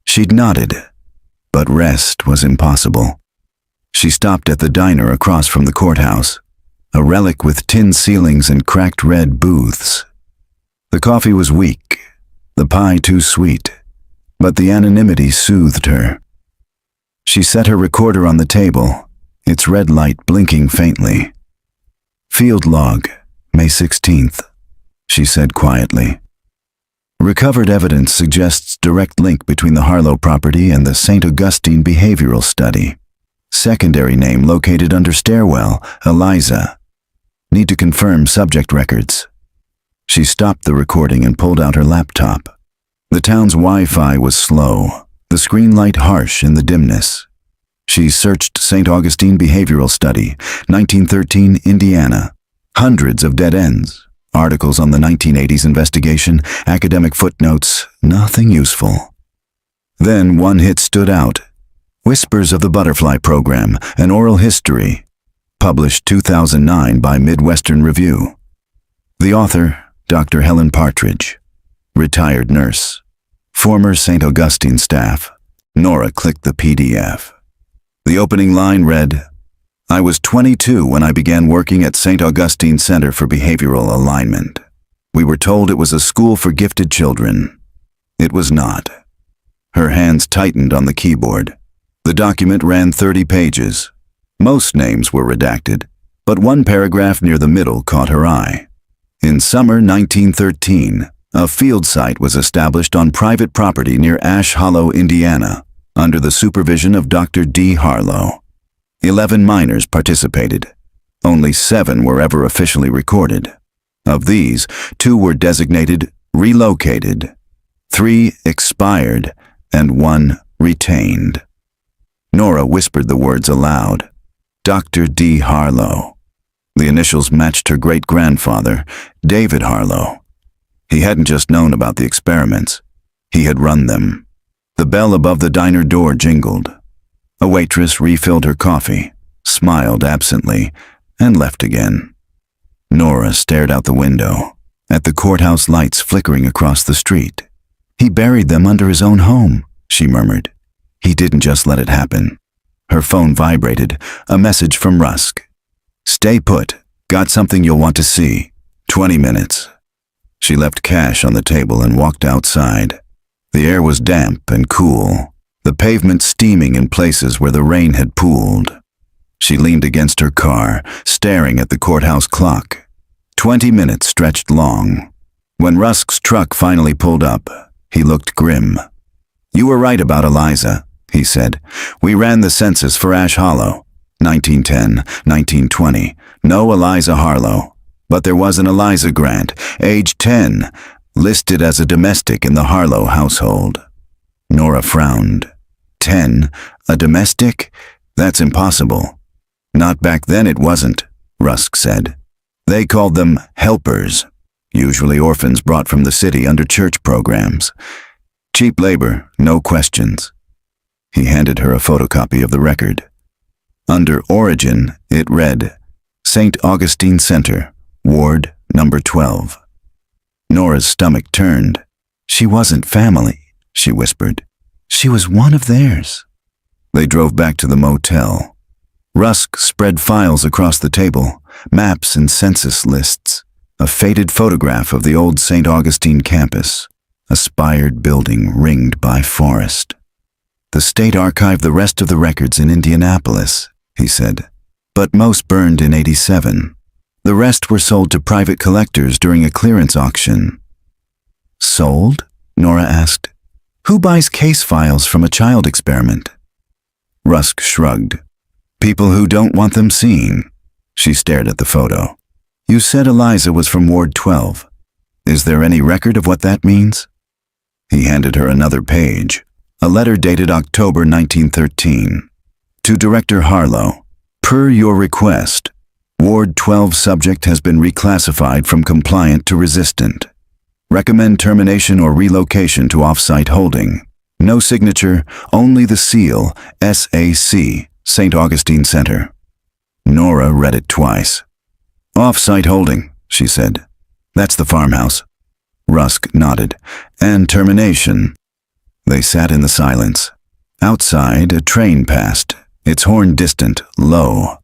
She'd nodded, but rest was impossible. She stopped at the diner across from the courthouse, a relic with tin ceilings and cracked red booths. The coffee was weak, the pie too sweet, but the anonymity soothed her. She set her recorder on the table, its red light blinking faintly. "Field log, May 16th, she said quietly. Recovered evidence suggests direct link between the Harlow property and the St. Augustine behavioral study. Secondary name located under stairwell, Eliza. Need to confirm subject records." She stopped the recording and pulled out her laptop. The town's Wi-Fi was slow, the screen light harsh in the dimness. She searched St. Augustine Behavioral Study, 1913, Indiana. Hundreds of dead ends, articles on the 1980s investigation, academic footnotes, nothing useful. Then one hit stood out. Whispers of the Butterfly Program, an oral history, published 2009 by Midwestern Review. The author, Dr. Helen Partridge, retired nurse, former St. Augustine staff. Nora clicked the PDF. The opening line read, "I was 22 when I began working at St. Augustine Center for Behavioral Alignment. We were told it was a school for gifted children. It was not." Her hands tightened on the keyboard. The document ran 30 pages. Most names were redacted, but one paragraph near the middle caught her eye. In summer 1913, a field site was established on private property near Ash Hollow, Indiana, under the supervision of Dr. D. Harlow. 11 minors participated. Only 7 were ever officially recorded. Of these, 2 were designated relocated, 3 expired, and 1 retained. Nora whispered the words aloud. Dr. D. Harlow. The initials matched her great-grandfather, David Harlow. He hadn't just known about the experiments. He had run them. The bell above the diner door jingled. A waitress refilled her coffee, smiled absently, and left again. Nora stared out the window, at the courthouse lights flickering across the street. "He buried them under his own home," she murmured. "He didn't just let it happen." Her phone vibrated, a message from Rusk. "Stay put. Got something you'll want to see. 20 minutes. She left cash on the table and walked outside. The air was damp and cool, the pavement steaming in places where the rain had pooled. She leaned against her car, staring at the courthouse clock. 20 minutes stretched long. When Rusk's truck finally pulled up, he looked grim. "You were right about Eliza," he said. "We ran the census for Ash Hollow. 1910, 1920. No Eliza Harlow. But there was an Eliza Grant, age 10, listed as a domestic in the Harlow household." Nora frowned. 10? A domestic? That's impossible. "Not back then it wasn't," Rusk said. "They called them helpers, usually orphans brought from the city under church programs. Cheap labor, no questions." He handed her a photocopy of the record. Under Origin, it read, St. Augustine Center, Ward Number 12. Nora's stomach turned. She wasn't family, she whispered. She was one of theirs. They drove back to the motel. Rusk spread files across the table, maps and census lists, a faded photograph of the old St. Augustine campus, a spired building ringed by forest. The state archived the rest of the records in Indianapolis, he said, but most burned in '87. The rest were sold to private collectors during a clearance auction. Sold? Nora asked. Who buys case files from a child experiment? Rusk shrugged. People who don't want them seen. She stared at the photo. You said Eliza was from Ward 12. Is there any record of what that means? He handed her another page, a letter dated October 1913. To Director Harlow, per your request, Ward 12 subject has been reclassified from compliant to resistant. Recommend termination or relocation to off-site holding. No signature, only the seal, SAC, St. Augustine Center. Nora read it twice. Off-site holding, she said. That's the farmhouse. Rusk nodded. And termination. They sat in the silence. Outside, a train passed, its horn distant, low.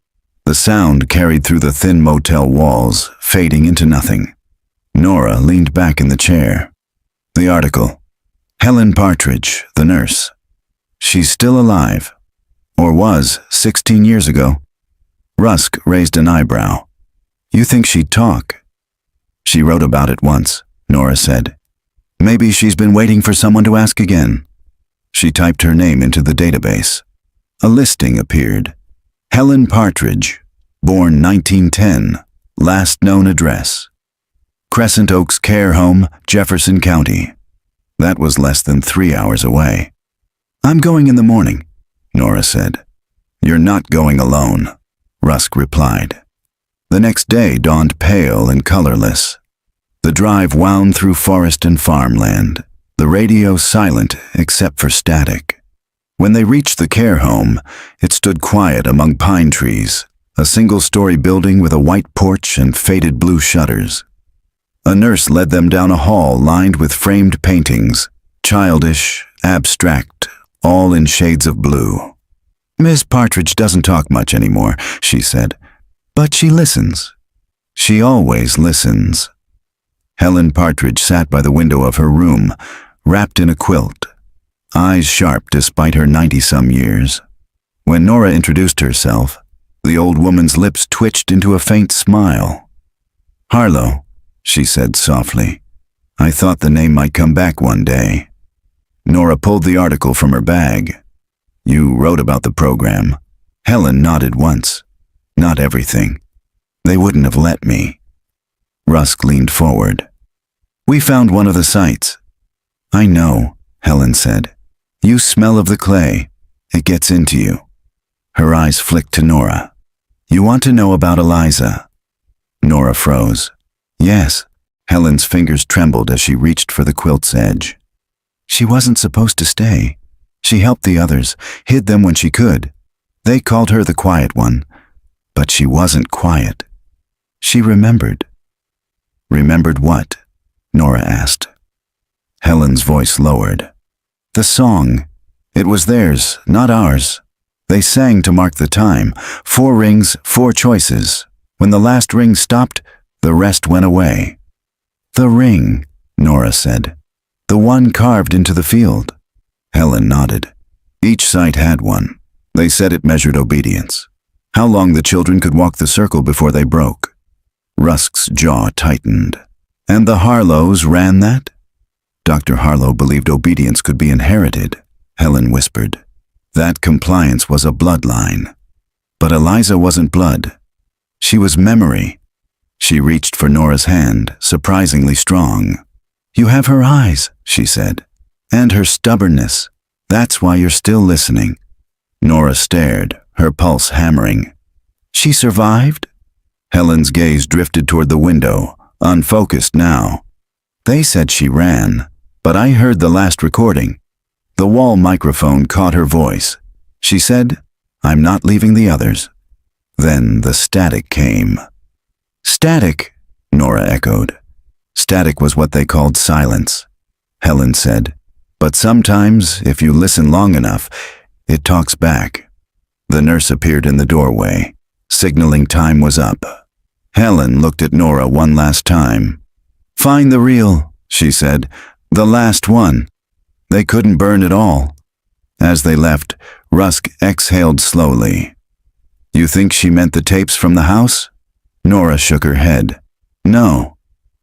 The sound carried through the thin motel walls, fading into nothing. Nora leaned back in the chair. The article. Helen Partridge, the nurse. She's still alive. Or was, 16 years ago. Rusk raised an eyebrow. You think she'd talk? She wrote about it once, Nora said. Maybe she's been waiting for someone to ask again. She typed her name into the database. A listing appeared. Helen Partridge, born 1910, last known address. Crescent Oaks Care Home, Jefferson County. That was less than 3 hours away. I'm going in the morning, Nora said. You're not going alone, Rusk replied. The next day dawned pale and colorless. The drive wound through forest and farmland, the radio silent except for static. When they reached the care home, it stood quiet among pine trees, a single-story building with a white porch and faded blue shutters. A nurse led them down a hall lined with framed paintings, childish, abstract, all in shades of blue. Miss Partridge doesn't talk much anymore, she said, but she listens. She always listens. Helen Partridge sat by the window of her room, wrapped in a quilt, eyes sharp despite her 90-some years. When Nora introduced herself, the old woman's lips twitched into a faint smile. Harlow, she said softly. I thought the name might come back one day. Nora pulled the article from her bag. You wrote about the program. Helen nodded once. Not everything. They wouldn't have let me. Rusk leaned forward. We found one of the sites. I know, Helen said. You smell of the clay. It gets into you. Her eyes flicked to Nora. You want to know about Eliza? Nora froze. Yes. Helen's fingers trembled as she reached for the quilt's edge. She wasn't supposed to stay. She helped the others, hid them when she could. They called her the quiet one, but she wasn't quiet. She remembered. Remembered what? Nora asked. Helen's voice lowered. The song. It was theirs, not ours. They sang to mark the time. 4 rings, 4 choices. When the last ring stopped, the rest went away. The ring, Nora said. The one carved into the field. Helen nodded. Each site had one. They said it measured obedience. How long the children could walk the circle before they broke. Rusk's jaw tightened. And the Harlows ran that? Dr. Harlow believed obedience could be inherited, Helen whispered. That compliance was a bloodline. But Eliza wasn't blood. She was memory. She reached for Nora's hand, surprisingly strong. You have her eyes, she said, and her stubbornness. That's why you're still listening. Nora stared, her pulse hammering. She survived? Helen's gaze drifted toward the window, unfocused now. They said she ran, but I heard the last recording. The wall microphone caught her voice. She said, I'm not leaving the others. Then the static came. Static, Nora echoed. Static was what they called silence, Helen said. But sometimes, if you listen long enough, it talks back. The nurse appeared in the doorway, signaling time was up. Helen looked at Nora one last time. Find the reel, she said. The last one. They couldn't burn it all. As they left, Rusk exhaled slowly. You think she meant the tapes from the house? Nora shook her head. No.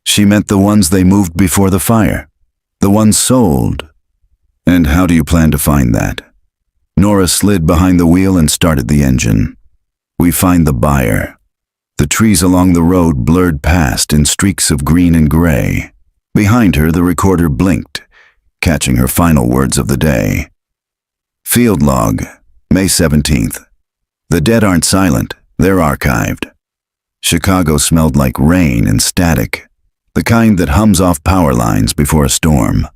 She meant the ones they moved before the fire. The ones sold. And how do you plan to find that? Nora slid behind the wheel and started the engine. We find the buyer. The trees along the road blurred past in streaks of green and gray. Behind her, the recorder blinked, catching her final words of the day. Field log, May 17th. The dead aren't silent, they're archived. Chicago smelled like rain and static, the kind that hums off power lines before a storm.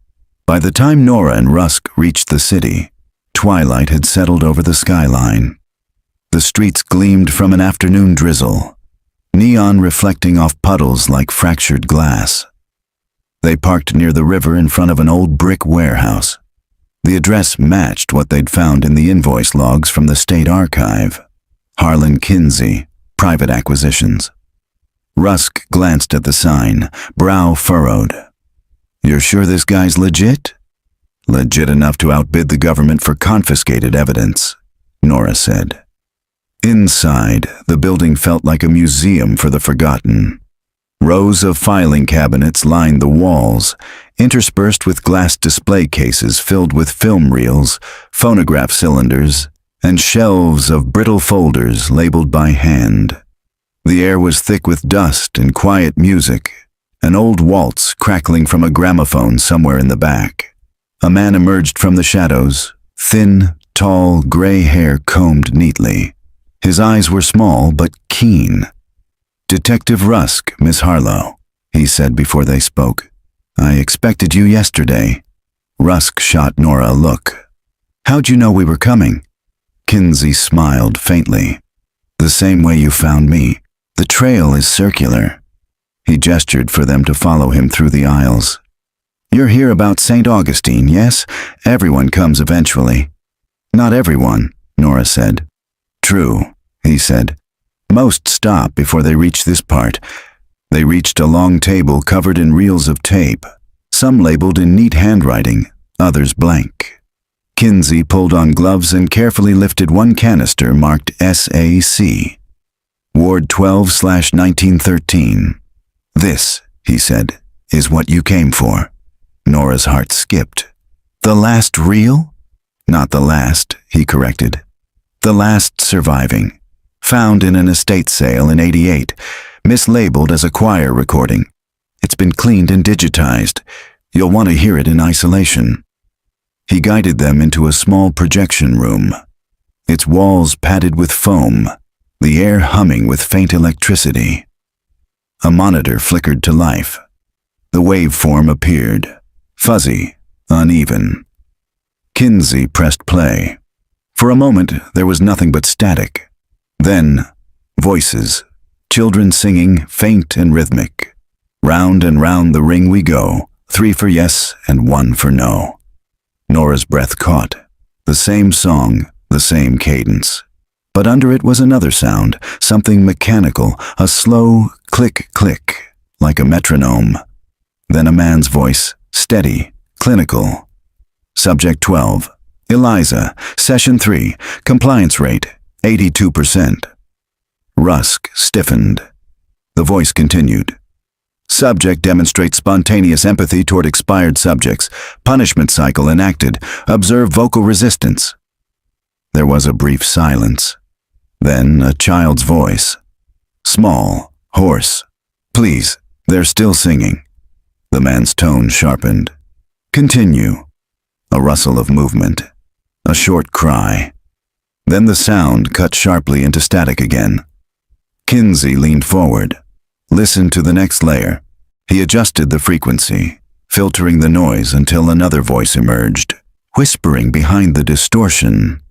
By the time Nora and Rusk reached the city, twilight had settled over the skyline. The streets gleamed from an afternoon drizzle, neon reflecting off puddles like fractured glass. They parked near the river in front of an old brick warehouse. The address matched what they'd found in the invoice logs from the state archive. Harlan Kinsey, Private Acquisitions. Rusk glanced at the sign, brow furrowed. You're sure this guy's legit? Legit enough to outbid the government for confiscated evidence, Nora said. Inside, the building felt like a museum for the forgotten. Rows of filing cabinets lined the walls, interspersed with glass display cases filled with film reels, phonograph cylinders, and shelves of brittle folders labeled by hand. The air was thick with dust and quiet music, an old waltz crackling from a gramophone somewhere in the back. A man emerged from the shadows, thin, tall, gray hair combed neatly. His eyes were small but keen. Detective Rusk, Miss Harlow, he said before they spoke. I expected you yesterday. Rusk shot Nora a look. How'd you know we were coming? Kinsey smiled faintly. The same way you found me. The trail is circular. He gestured for them to follow him through the aisles. You're here about St. Augustine, yes? Everyone comes eventually. Not everyone, Nora said. True, he said. Most stop before they reach this part. They reached a long table covered in reels of tape, some labeled in neat handwriting, others blank. Kinsey pulled on gloves and carefully lifted one canister marked SAC. Ward 12/1913. This, he said, is what you came for. Nora's heart skipped. The last reel? Not the last, he corrected. The last surviving. Found in an estate sale in '88, mislabeled as a choir recording. It's been cleaned and digitized. You'll want to hear it in isolation. He guided them into a small projection room, its walls padded with foam, the air humming with faint electricity. A monitor flickered to life. The waveform appeared, fuzzy, uneven. Kinsey pressed play. For a moment, there was nothing but static. Then, voices, children singing, faint and rhythmic. Round and round the ring we go, 3 for yes and 1 for no. Nora's breath caught. The same song, the same cadence. But under it was another sound, something mechanical, a slow click-click, like a metronome. Then a man's voice, steady, clinical. Subject 12. Eliza, Session 3, compliance rate, 82%. Rusk stiffened. The voice continued. Subject demonstrates spontaneous empathy toward expired subjects. Punishment cycle enacted. Observe vocal resistance. There was a brief silence. Then a child's voice. Small, hoarse. Please, they're still singing. The man's tone sharpened. Continue. A rustle of movement. A short cry. Then the sound cut sharply into static again. Kinsey leaned forward, listened to the next layer. He adjusted the frequency, filtering the noise until another voice emerged, whispering behind the distortion.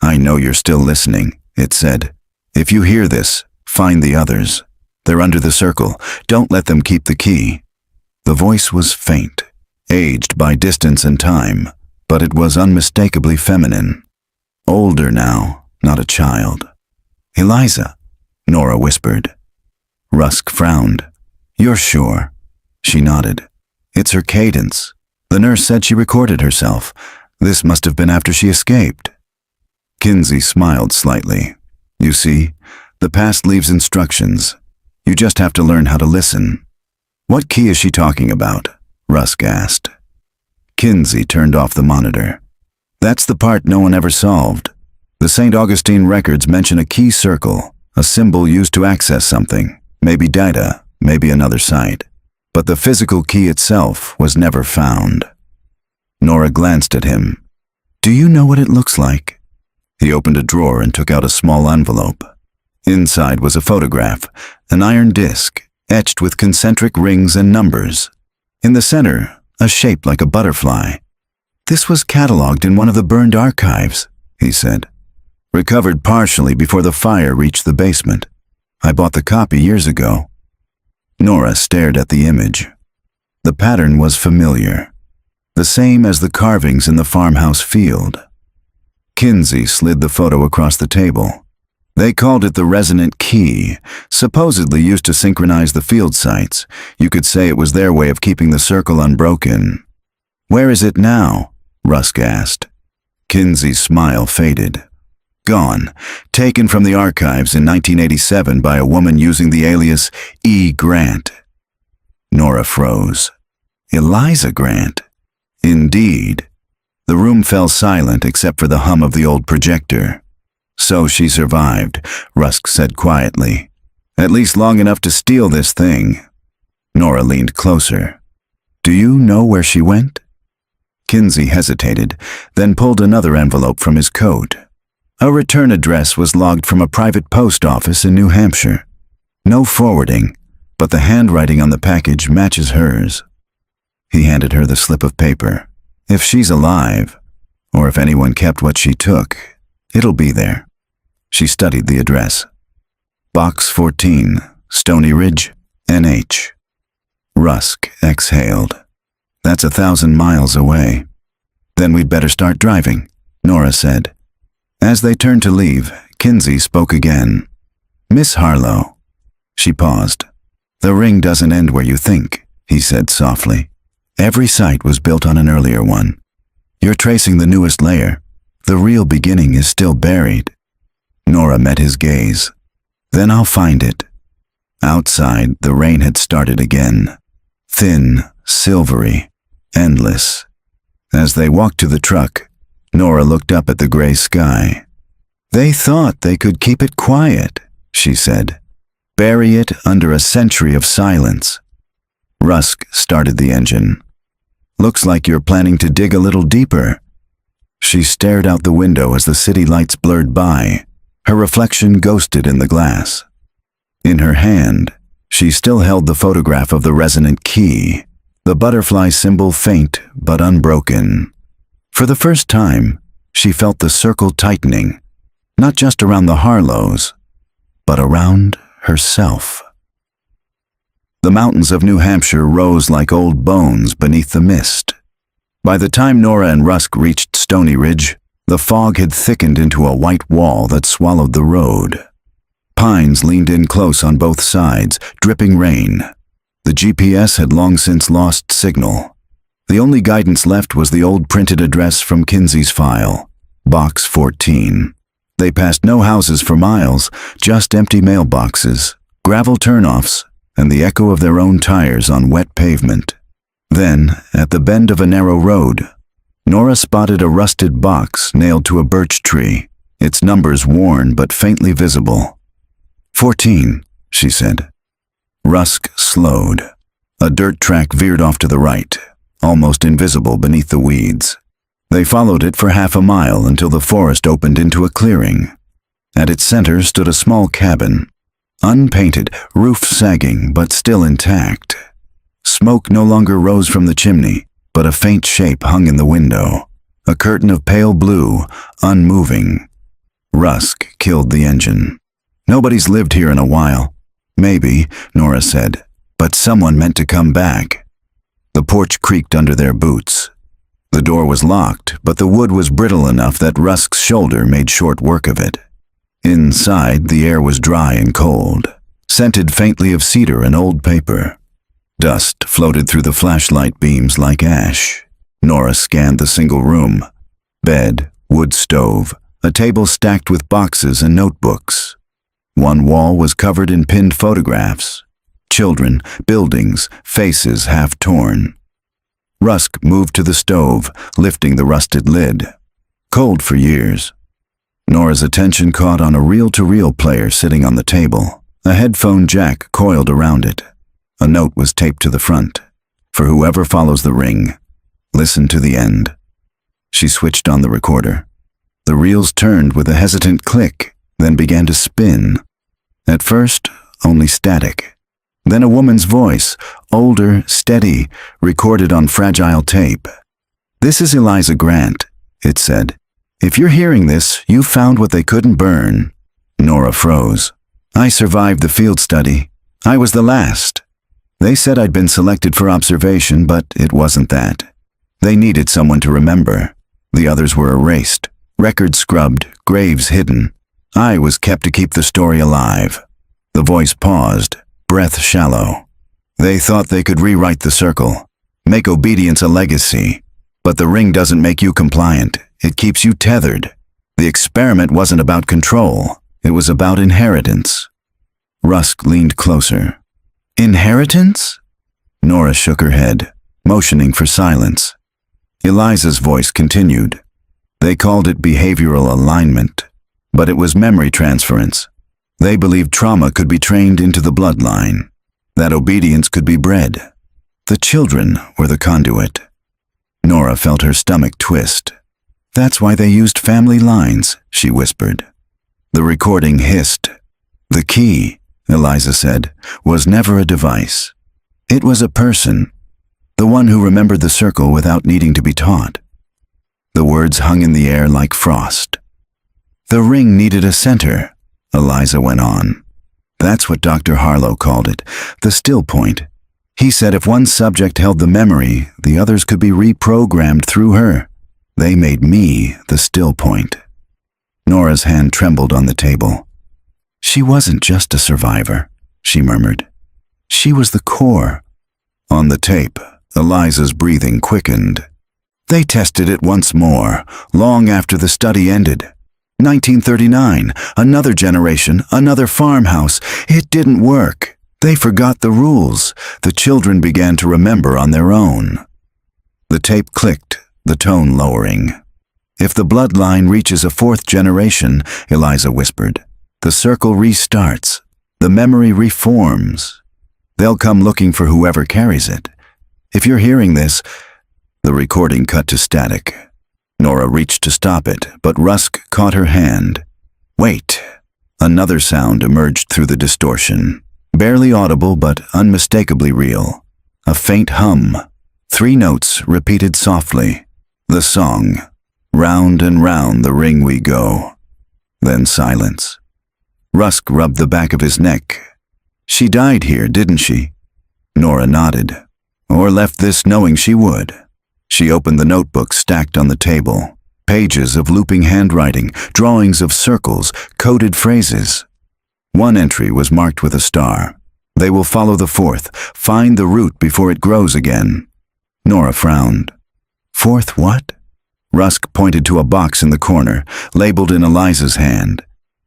I know you're still listening, it said. If you hear this, find the others. They're under the circle. Don't let them keep the key. The voice was faint, aged by distance and time, but it was unmistakably feminine. Older now, not a child. Eliza, Nora whispered. Rusk frowned. You're sure? She nodded. It's her cadence. The nurse said she recorded herself. This must have been after she escaped. Kinsey smiled slightly. You see, the past leaves instructions. You just have to learn how to listen. What key is she talking about? Rusk asked. Kinsey turned off the monitor. That's the part no one ever solved. The St. Augustine records mention a key circle, a symbol used to access something, maybe data, maybe another site. But the physical key itself was never found. Nora glanced at him. Do you know what it looks like? He opened a drawer and took out a small envelope. Inside was a photograph, an iron disc, etched with concentric rings and numbers. In the center, a shape like a butterfly. This was catalogued in one of the burned archives, he said. Recovered partially before the fire reached the basement. I bought the copy years ago. Nora stared at the image. The pattern was familiar, the same as the carvings in the farmhouse field. Kinsey slid the photo across the table. They called it the resonant key, supposedly used to synchronize the field sites. You could say it was their way of keeping the circle unbroken. Where is it now? Rusk asked. Kinsey's smile faded. Gone, taken from the archives in 1987 by a woman using the alias E. Grant. Nora froze. Eliza Grant? Indeed. The room fell silent except for the hum of the old projector. So she survived, Rusk said quietly. At least long enough to steal this thing. Nora leaned closer. Do you know where she went? Kinsey hesitated, then pulled another envelope from his coat. A return address was logged from a private post office in New Hampshire. No forwarding, but the handwriting on the package matches hers. He handed her the slip of paper. If she's alive, or if anyone kept what she took, it'll be there. She studied the address. Box 14, Stony Ridge, NH. Rusk exhaled. That's 1,000 miles away. Then we'd better start driving, Nora said. As they turned to leave, Kinsey spoke again. Miss Harlow. She paused. The ring doesn't end where you think, he said softly. Every site was built on an earlier one. You're tracing the newest layer. The real beginning is still buried. Nora met his gaze. Then I'll find it. Outside, the rain had started again. Thin, silvery, endless. As they walked to the truck, Nora looked up at the gray sky. They thought they could keep it quiet, she said. Bury it under a century of silence. Rusk started the engine. Looks like you're planning to dig a little deeper. She stared out the window as the city lights blurred by, her reflection ghosted in the glass. In her hand, she still held the photograph of the resonant key, the butterfly symbol faint but unbroken. For the first time, she felt the circle tightening, not just around the Harlows, but around herself. The mountains of New Hampshire rose like old bones beneath the mist. By the time Nora and Rusk reached Stony Ridge, the fog had thickened into a white wall that swallowed the road. Pines leaned in close on both sides, dripping rain. The GPS had long since lost signal. The only guidance left was the old printed address from Kinsey's file, Box 14. They passed no houses for miles, just empty mailboxes, gravel turnoffs, and the echo of their own tires on wet pavement. Then, at the bend of a narrow road, Nora spotted a rusted box nailed to a birch tree, its numbers worn but faintly visible. 14, she said. Rusk slowed. A dirt track veered off to the right, almost invisible beneath the weeds. They followed it for half a mile until the forest opened into a clearing. At its center stood a small cabin, unpainted, roof sagging but still intact. Smoke no longer rose from the chimney, but a faint shape hung in the window, a curtain of pale blue, unmoving. Rusk killed the engine. Nobody's lived here in a while. Maybe, Nora said, but someone meant to come back. The porch creaked under their boots. The door was locked, but the wood was brittle enough that Rusk's shoulder made short work of it. Inside, the air was dry and cold, scented faintly of cedar and old paper. Dust floated through the flashlight beams like ash. Nora scanned the single room, Bed, wood stove, a table stacked with boxes and notebooks. One wall was covered in pinned photographs. Children, buildings, faces half torn. Rusk moved to the stove, lifting the rusted lid. Cold for years. Nora's attention caught on a reel-to-reel player sitting on the table, a headphone jack coiled around it. A note was taped to the front. For whoever follows the ring, listen to the end. She switched on the recorder. The reels turned with a hesitant click, then began to spin. At first, only static. Then a woman's voice, older, steady, recorded on fragile tape. "This is Eliza Grant," it said. "If you're hearing this, you found what they couldn't burn." Nora froze. "I survived the field study. I was the last. They said I'd been selected for observation, but it wasn't that. They needed someone to remember. The others were erased, records scrubbed, graves hidden. I was kept to keep the story alive." The voice paused, breath shallow. "They thought they could rewrite the circle, make obedience a legacy. But the ring doesn't make you compliant. It keeps you tethered. The experiment wasn't about control. It was about inheritance." Rusk leaned closer. "Inheritance?" Nora shook her head, motioning for silence. Eliza's voice continued. "They called it behavioral alignment, but it was memory transference. They believed trauma could be trained into the bloodline, that obedience could be bred. The children were the conduit." Nora felt her stomach twist. "That's why they used family lines," she whispered. The recording hissed. "The key," Eliza said, "was never a device. It was a person, the one who remembered the circle without needing to be taught." The words hung in the air like frost. "The ring needed a center," Eliza went on. "That's what Dr. Harlow called it, the still point. He said if one subject held the memory, the others could be reprogrammed through her. They made me the still point." Nora's hand trembled on the table. "She wasn't just a survivor," she murmured. "She was the core." On the tape, Eliza's breathing quickened. "They tested it once more, long after the study ended. 1939, another generation, another farmhouse. It didn't work. They forgot the rules. The children began to remember on their own." The tape clicked, the tone lowering. "If the bloodline reaches a fourth generation," Eliza whispered, "the circle restarts. The memory reforms. They'll come looking for whoever carries it. If you're hearing this..." The recording cut to static. Nora reached to stop it, but Rusk caught her hand. "Wait." Another sound emerged through the distortion. Barely audible but unmistakably real. A faint hum. 3 notes repeated softly. The song. "Round and round the ring we go." Then silence. Rusk rubbed the back of his neck. "She died here, didn't she?" Nora nodded. "Or left this knowing she would." She opened the notebook stacked on the table. Pages of looping handwriting, drawings of circles, coded phrases. One entry was marked with a star. "They will follow the fourth, find the root before it grows again." Nora frowned. "Fourth what?" Rusk pointed to a box in the corner, labeled in Eliza's hand.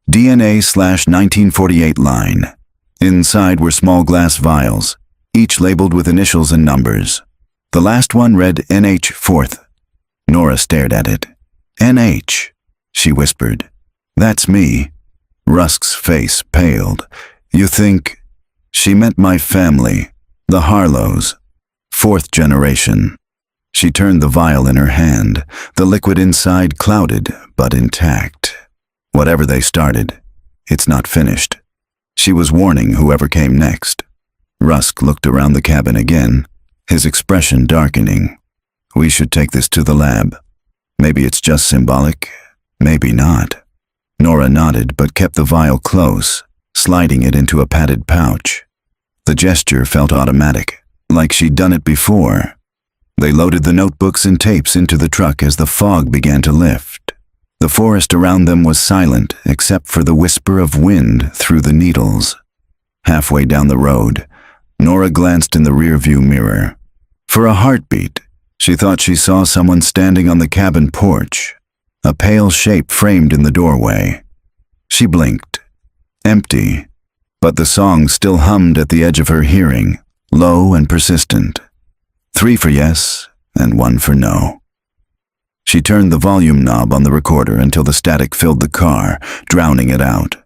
DNA/1948 line. Inside were small glass vials, each labeled with initials and numbers. The last one read NH 4th. Nora stared at it. "NH," she whispered. "That's me." Rusk's face paled. "You think..." "She meant my family, the Harlows. 4th generation." She turned the vial in her hand, the liquid inside clouded but intact. "Whatever they started, it's not finished." She was warning whoever came next. Rusk looked around the cabin again, his expression darkening. "We should take this to the lab. Maybe it's just symbolic, maybe not." Nora nodded but kept the vial close, sliding it into a padded pouch. The gesture felt automatic, like she'd done it before. They loaded the notebooks and tapes into the truck as the fog began to lift. The forest around them was silent except for the whisper of wind through the needles. Halfway down the road, Nora glanced in the rearview mirror. For a heartbeat, she thought she saw someone standing on the cabin porch, a pale shape framed in the doorway. She blinked. Empty, but the song still hummed at the edge of her hearing, low and persistent. 3 for yes, and 1 for no. She turned the volume knob on the recorder until the static filled the car, drowning it out.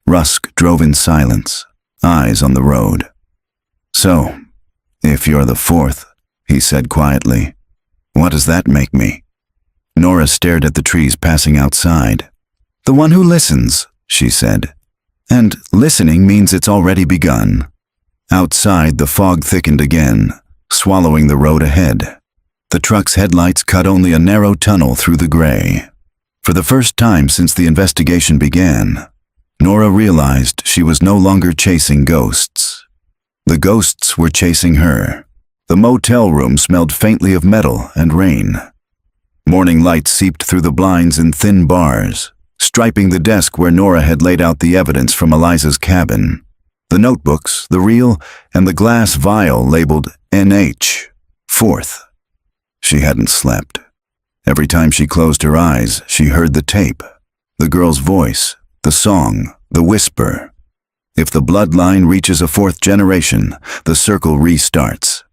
Rusk drove in silence, eyes on the road. "So, if you're the 4th," he said quietly, "what does that make me?" Nora stared at the trees passing outside. "The one who listens," she said. "And listening means it's already begun." Outside, the fog thickened again, swallowing the road ahead. The truck's headlights cut only a narrow tunnel through the gray. For the first time since the investigation began, Nora realized she was no longer chasing ghosts. The ghosts were chasing her. The motel room smelled faintly of metal and rain. Morning light seeped through the blinds in thin bars, striping the desk where Nora had laid out the evidence from Eliza's cabin. The notebooks, the reel, and the glass vial labeled NH, 4th. She hadn't slept. Every time she closed her eyes, she heard the tape, the girl's voice, the song, the whisper. If the bloodline reaches a 4th generation, the circle restarts.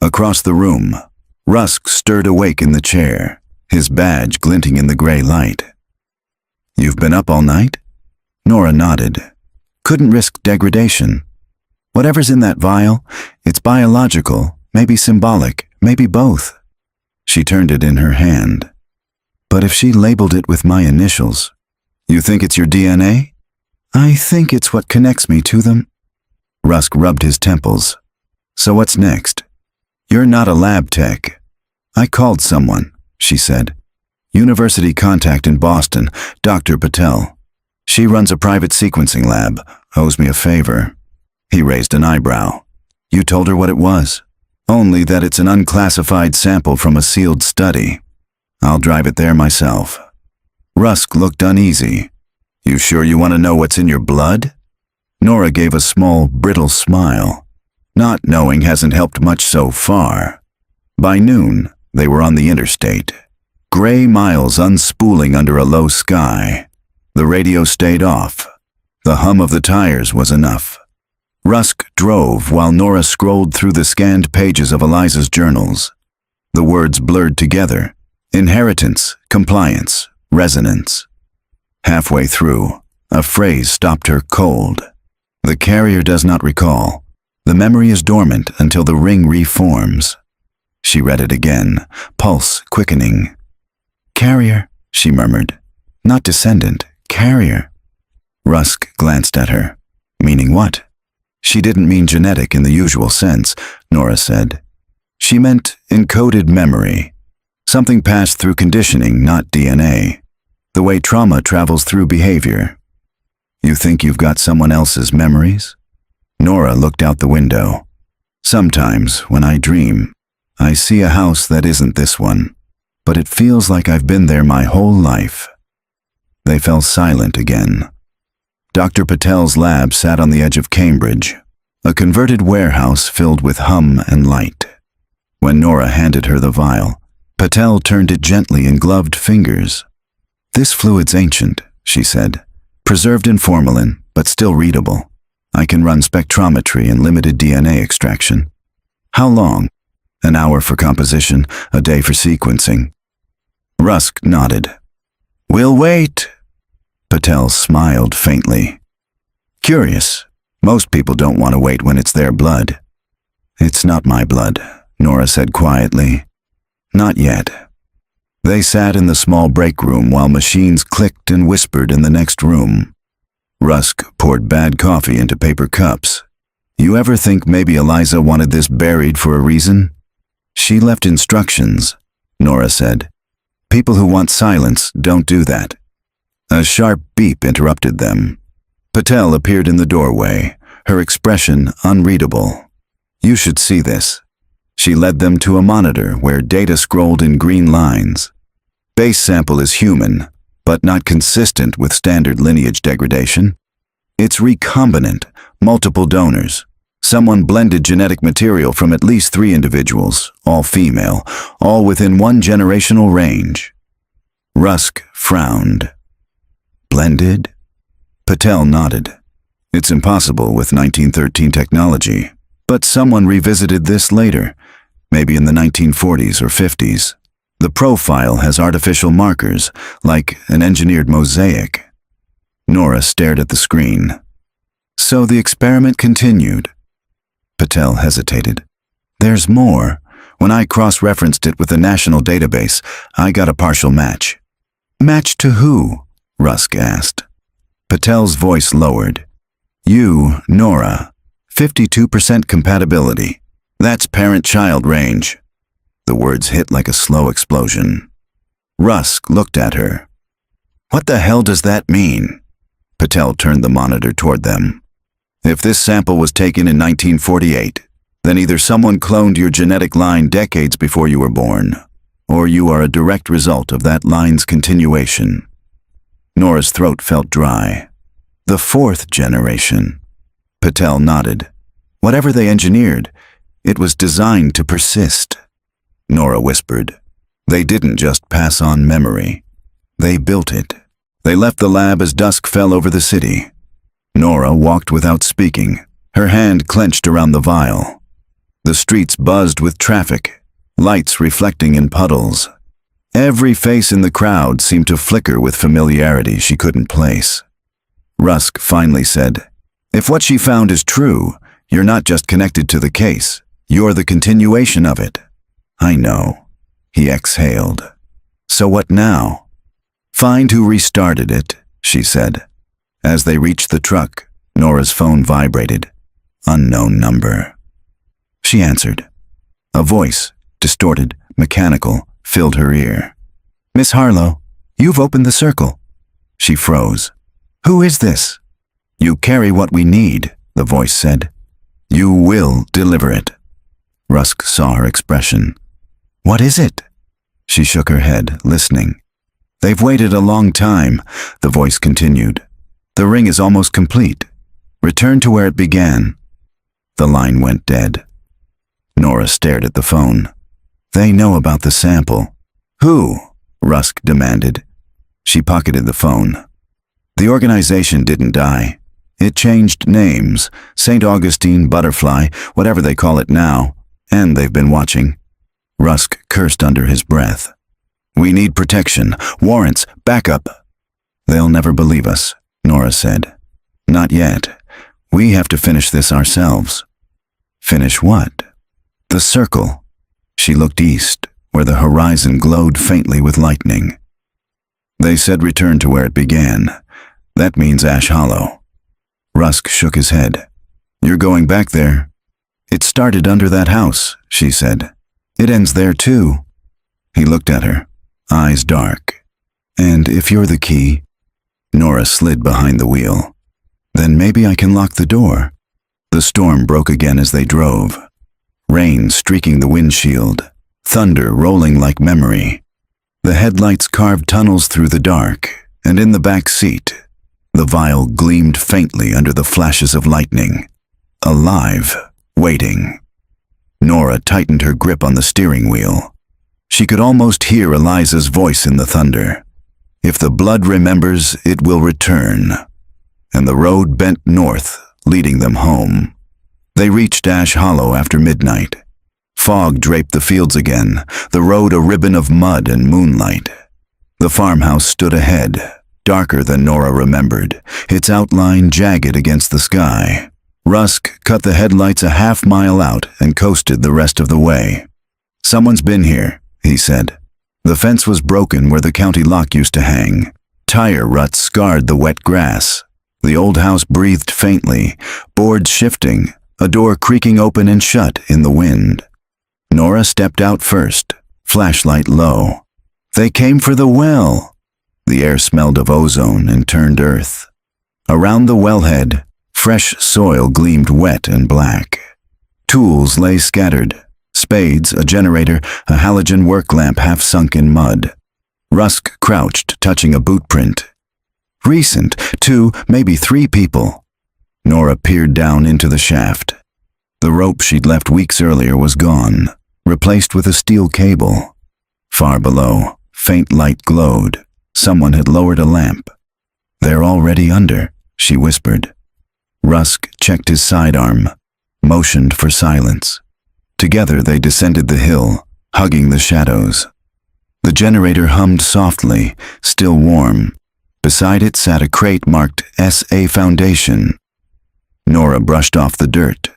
Across the room, Rusk stirred awake in the chair, his badge glinting in the gray light. "You've been up all night?" Nora nodded. "Couldn't risk degradation. Whatever's in that vial, it's biological, maybe symbolic, maybe both." She turned it in her hand. "But if she labeled it with my initials, you think it's your DNA?" "I think it's what connects me to them." Rusk rubbed his temples. "So what's next?" "You're not a lab tech." "I called someone," she said. "University contact in Boston, Dr. Patel. She runs a private sequencing lab, owes me a favor." He raised an eyebrow. "You told her what it was?" "Only that it's an unclassified sample from a sealed study. I'll drive it there myself." Rusk looked uneasy. "You sure you want to know what's in your blood?" Nora gave a small, brittle smile. Not knowing hasn't helped much so far. By noon, they were on the interstate. Gray miles unspooling under a low sky. The radio stayed off. The hum of the tires was enough. Rusk drove while Nora scrolled through the scanned pages of Eliza's journals. The words blurred together. Inheritance, compliance, resonance. Halfway through, a phrase stopped her cold. "The carrier does not recall. The memory is dormant until the ring reforms." She read it again, pulse quickening. "Carrier," she murmured. "Not descendant, carrier." Rusk glanced at her. "Meaning what?" "She didn't mean genetic in the usual sense," Nora said. "She meant encoded memory. Something passed through conditioning, not DNA. The way trauma travels through behavior." "You think you've got someone else's memories?" Nora looked out the window. "Sometimes, when I dream, I see a house that isn't this one, but it feels like I've been there my whole life." They fell silent again. Dr. Patel's lab sat on the edge of Cambridge, a converted warehouse filled with hum and light. When Nora handed her the vial, Patel turned it gently in gloved fingers. "This fluid's ancient," she said. "Preserved in formalin, but still readable. I can run spectrometry and limited DNA extraction." "How long?" "An hour for composition, a day for sequencing." Rusk nodded. "We'll wait." Patel smiled faintly. "Curious. Most people don't want to wait when it's their blood." "It's not my blood," Nora said quietly. "Not yet." They sat in the small break room while machines clicked and whispered in the next room. Rusk poured bad coffee into paper cups. "You ever think maybe Eliza wanted this buried for a reason?" "She left instructions," Nora said. "People who want silence don't do that." A sharp beep interrupted them. Patel appeared in the doorway, her expression unreadable. "You should see this." She led them to a monitor where data scrolled in green lines. "Base sample is human, but not consistent with standard lineage degradation. It's recombinant, multiple donors. Someone blended genetic material from at least 3 individuals, all female, all within 1 generational range." Rusk frowned. Blended? Patel nodded. It's impossible with 1913 technology, but someone revisited this later, maybe in the 1940s or 50s. The profile has artificial markers, like an engineered mosaic. Nora stared at the screen. So the experiment continued. Patel hesitated. There's more. When I cross-referenced it with the national database, I got a partial match. Match to who? Rusk asked. Patel's voice lowered. You, Nora. 52% compatibility. That's parent-child range. The words hit like a slow explosion. Rusk looked at her. What the hell does that mean? Patel turned the monitor toward them. If this sample was taken in 1948, then either someone cloned your genetic line decades before you were born, or you are a direct result of that line's continuation. Nora's throat felt dry. The fourth generation. Patel nodded. Whatever they engineered, it was designed to persist. Nora whispered. They didn't just pass on memory. They built it. They left the lab as dusk fell over the city. Nora walked without speaking, her hand clenched around the vial. The streets buzzed with traffic, lights reflecting in puddles. Every face in the crowd seemed to flicker with familiarity she couldn't place. Rusk finally said, If what she found is true, you're not just connected to the case, you're the continuation of it. I know. He exhaled. So what now? Find who restarted it, she said. As they reached the truck, Nora's phone vibrated. Unknown number. She answered. A voice, distorted, mechanical, filled her ear. Miss Harlow, you've opened the circle. She froze. Who is this? You carry what we need, the voice said. You will deliver it. Rusk saw her expression. What is it? She shook her head, listening. They've waited a long time, the voice continued. The ring is almost complete. Return to where it began. The line went dead. Nora stared at the phone. They know about the sample. Who? Rusk demanded. She pocketed the phone. The organization didn't die. It changed names, St. Augustine, Butterfly, whatever they call it now, and they've been watching. Rusk cursed under his breath. We need protection, warrants, backup. They'll never believe us, Nora said. Not yet. We have to finish this ourselves. Finish what? The circle. She looked east, where the horizon glowed faintly with lightning. They said return to where it began. That means Ash Hollow. Rusk shook his head. You're going back there. It started under that house, she said. It ends there too. He looked at her, eyes dark. And if you're the key? Nora slid behind the wheel. Then maybe I can lock the door. The storm broke again as they drove. Rain streaking the windshield, thunder rolling like memory. The headlights carved tunnels through the dark, and in the back seat, the vial gleamed faintly under the flashes of lightning. Alive, waiting. Nora tightened her grip on the steering wheel. She could almost hear Eliza's voice in the thunder. If the blood remembers, it will return. And the road bent north, leading them home. They reached Ash Hollow after midnight. Fog draped the fields again, the road a ribbon of mud and moonlight. The farmhouse stood ahead, darker than Nora remembered, its outline jagged against the sky. Rusk cut the headlights a half-mile out and coasted the rest of the way. Someone's been here, he said. The fence was broken where the county lock used to hang. Tire ruts scarred the wet grass. The old house breathed faintly, boards shifting, a door creaking open and shut in the wind. Nora stepped out first, flashlight low. They came for the well. The air smelled of ozone and turned earth. Around the wellhead, fresh soil gleamed wet and black. Tools lay scattered, spades, a generator, a halogen work lamp half sunk in mud. Rusk crouched, touching a boot print. Recent, 2, maybe 3 people. Nora peered down into the shaft. The rope she'd left weeks earlier was gone, replaced with a steel cable. Far below, faint light glowed, Someone had lowered a lamp. "They're already under," she whispered. Rusk checked his sidearm, motioned for silence. Together they descended the hill, hugging the shadows. The generator hummed softly, still warm. Beside it sat a crate marked S.A. Foundation. Nora brushed off the dirt.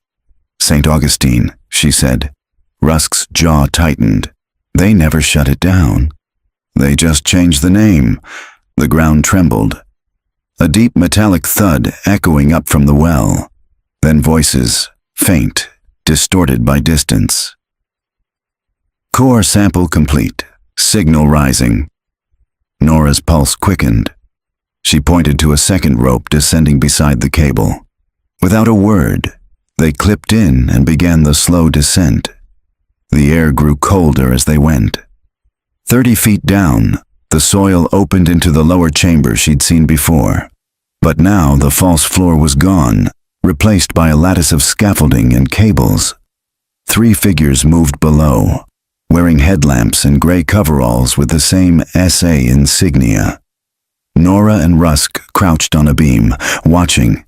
"St. Augustine," she said. Rusk's jaw tightened. "They never shut it down. They just changed the name." The ground trembled. A deep metallic thud echoing up from the well. Then voices, faint, distorted by distance. Core sample complete. Signal rising. Nora's pulse quickened. She pointed to a second rope descending beside the cable. Without a word, they clipped in and began the slow descent. The air grew colder as they went. 30 feet down, the soil opened into the lower chamber she'd seen before. But now the false floor was gone, replaced by a lattice of scaffolding and cables. 3 figures moved below, wearing headlamps and gray coveralls with the same SA insignia. Nora and Rusk crouched on a beam, watching.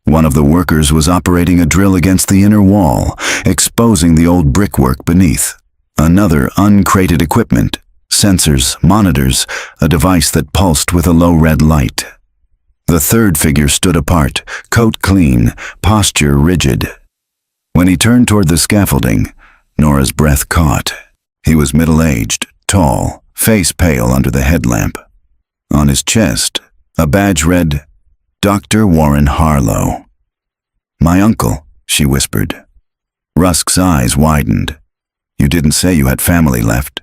One of the workers was operating a drill against the inner wall, exposing the old brickwork beneath. Another uncrated equipment, sensors, monitors, a device that pulsed with a low red light. The third figure stood apart, coat clean, posture rigid. When he turned toward the scaffolding, Nora's breath caught. He was middle-aged, tall, face pale under the headlamp. On his chest, a badge read, Dr. Warren Harlow. "My uncle," she whispered. Rusk's eyes widened. "You didn't say you had family left."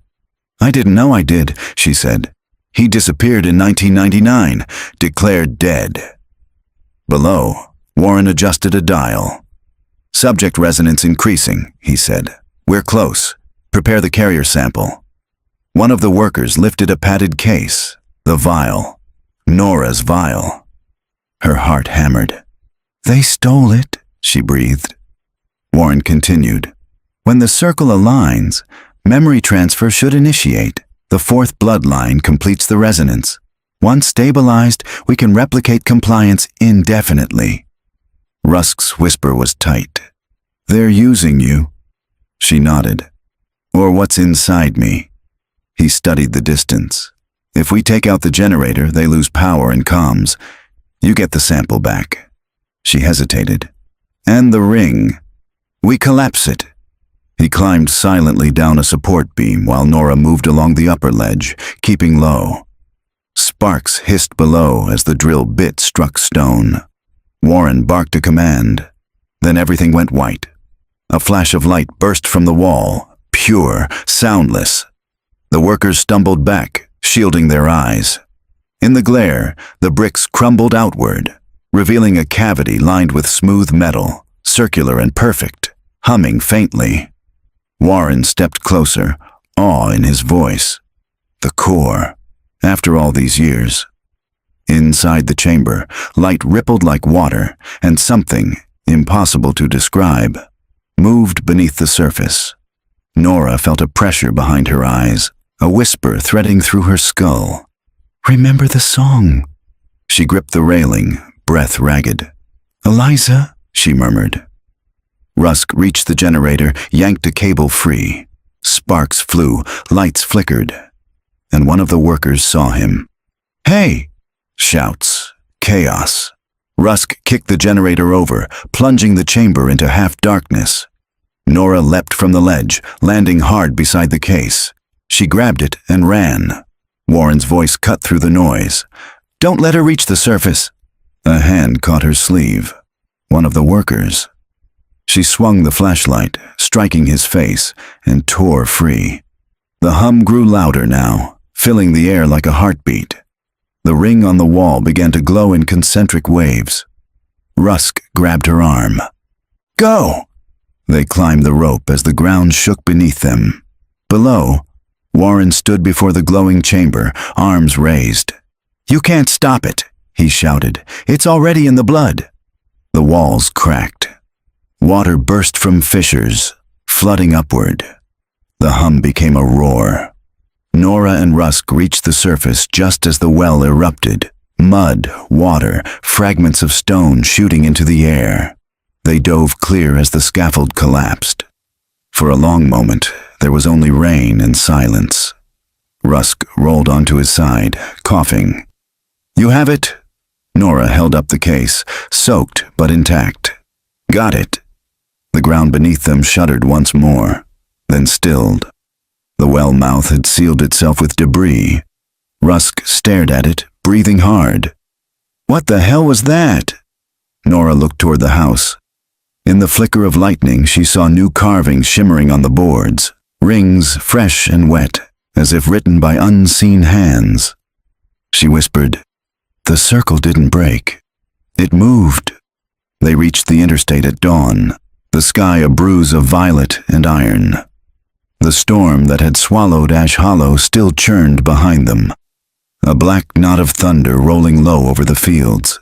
"I didn't know I did," she said. "He disappeared in 1999, declared dead." Below, Warren adjusted a dial. "Subject resonance increasing," he said. "We're close. Prepare the carrier sample." One of the workers lifted a padded case, the vial. Nora's vial. Her heart hammered. "They stole it," she breathed. Warren continued. "When the circle aligns, memory transfer should initiate. The 4th bloodline completes the resonance. Once stabilized, we can replicate compliance indefinitely." Rusk's whisper was tight. "They're using you." She nodded. "Or what's inside me." He studied the distance. "If we take out the generator, they lose power and comms. You get the sample back." She hesitated. "And the ring. We collapse it." He climbed silently down a support beam while Nora moved along the upper ledge, keeping low. Sparks hissed below as the drill bit struck stone. Warren barked a command. Then everything went white. A flash of light burst from the wall, pure, soundless. The workers stumbled back, shielding their eyes. In the glare, the bricks crumbled outward, revealing a cavity lined with smooth metal, circular and perfect, humming faintly. Warren stepped closer, awe in his voice. The core, after all these years. Inside the chamber, light rippled like water, and something, impossible to describe, moved beneath the surface. Nora felt a pressure behind her eyes, a whisper threading through her skull. "Remember the song." She gripped the railing, breath ragged. "Eliza," she murmured. Rusk reached the generator, yanked a cable free. Sparks flew, lights flickered, and one of the workers saw him. "Hey!" Shouts, chaos. Rusk kicked the generator over, plunging the chamber into half-darkness. Nora leapt from the ledge, landing hard beside the case. She grabbed it and ran. Warren's voice cut through the noise. "Don't let her reach the surface." A hand caught her sleeve. One of the workers. She swung the flashlight, striking his face, and tore free. The hum grew louder now, filling the air like a heartbeat. The ring on the wall began to glow in concentric waves. Rusk grabbed her arm. "Go!" They climbed the rope as the ground shook beneath them. Below, Warren stood before the glowing chamber, arms raised. "You can't stop it," he shouted. "It's already in the blood." The walls cracked. Water burst from fissures, flooding upward. The hum became a roar. Nora and Rusk reached the surface just as the well erupted. Mud, water, fragments of stone shooting into the air. They dove clear as the scaffold collapsed. For a long moment, there was only rain and silence. Rusk rolled onto his side, coughing. "You have it?" Nora held up the case, soaked but intact. "Got it." The ground beneath them shuddered once more, then stilled. The well mouth had sealed itself with debris. Rusk stared at it, breathing hard. "What the hell was that?" Nora looked toward the house. In the flicker of lightning, she saw new carvings shimmering on the boards, rings fresh and wet, as if written by unseen hands. She whispered, "The circle didn't break. It moved." They reached the interstate at dawn, the sky a bruise of violet and iron. The storm that had swallowed Ash Hollow still churned behind them, a black knot of thunder rolling low over the fields.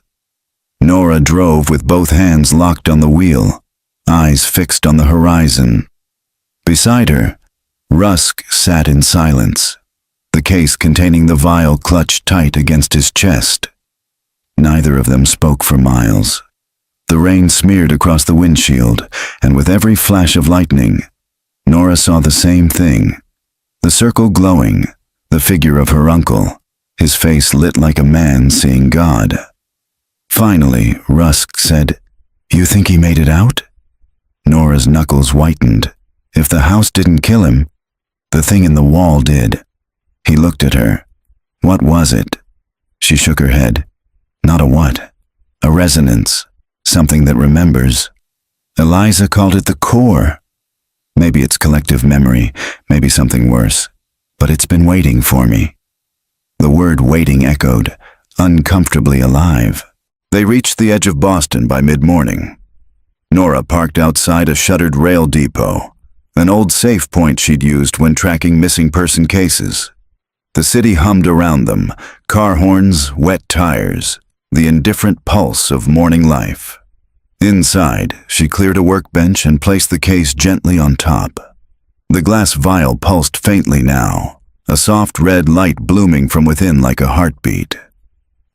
Nora drove with both hands locked on the wheel, eyes fixed on the horizon. Beside her, Rusk sat in silence, the case containing the vial clutched tight against his chest. Neither of them spoke for miles. The rain smeared across the windshield, and with every flash of lightning, Nora saw the same thing. The circle glowing, the figure of her uncle, his face lit like a man seeing God. Finally, Rusk said, "You think he made it out?" Nora's knuckles whitened. If the house didn't kill him, the thing in the wall did. He looked at her. What was it? She shook her head. Not a what. A resonance. Something that remembers. Eliza called it the core. Maybe it's collective memory, maybe something worse. But it's been waiting for me. The word waiting echoed, uncomfortably alive. They reached the edge of Boston by mid-morning. Nora parked outside a shuttered rail depot, an old safe point she'd used when tracking missing person cases. The city hummed around them, car horns, wet tires, the indifferent pulse of morning life. Inside, she cleared a workbench and placed the case gently on top. The glass vial pulsed faintly now, a soft red light blooming from within like a heartbeat.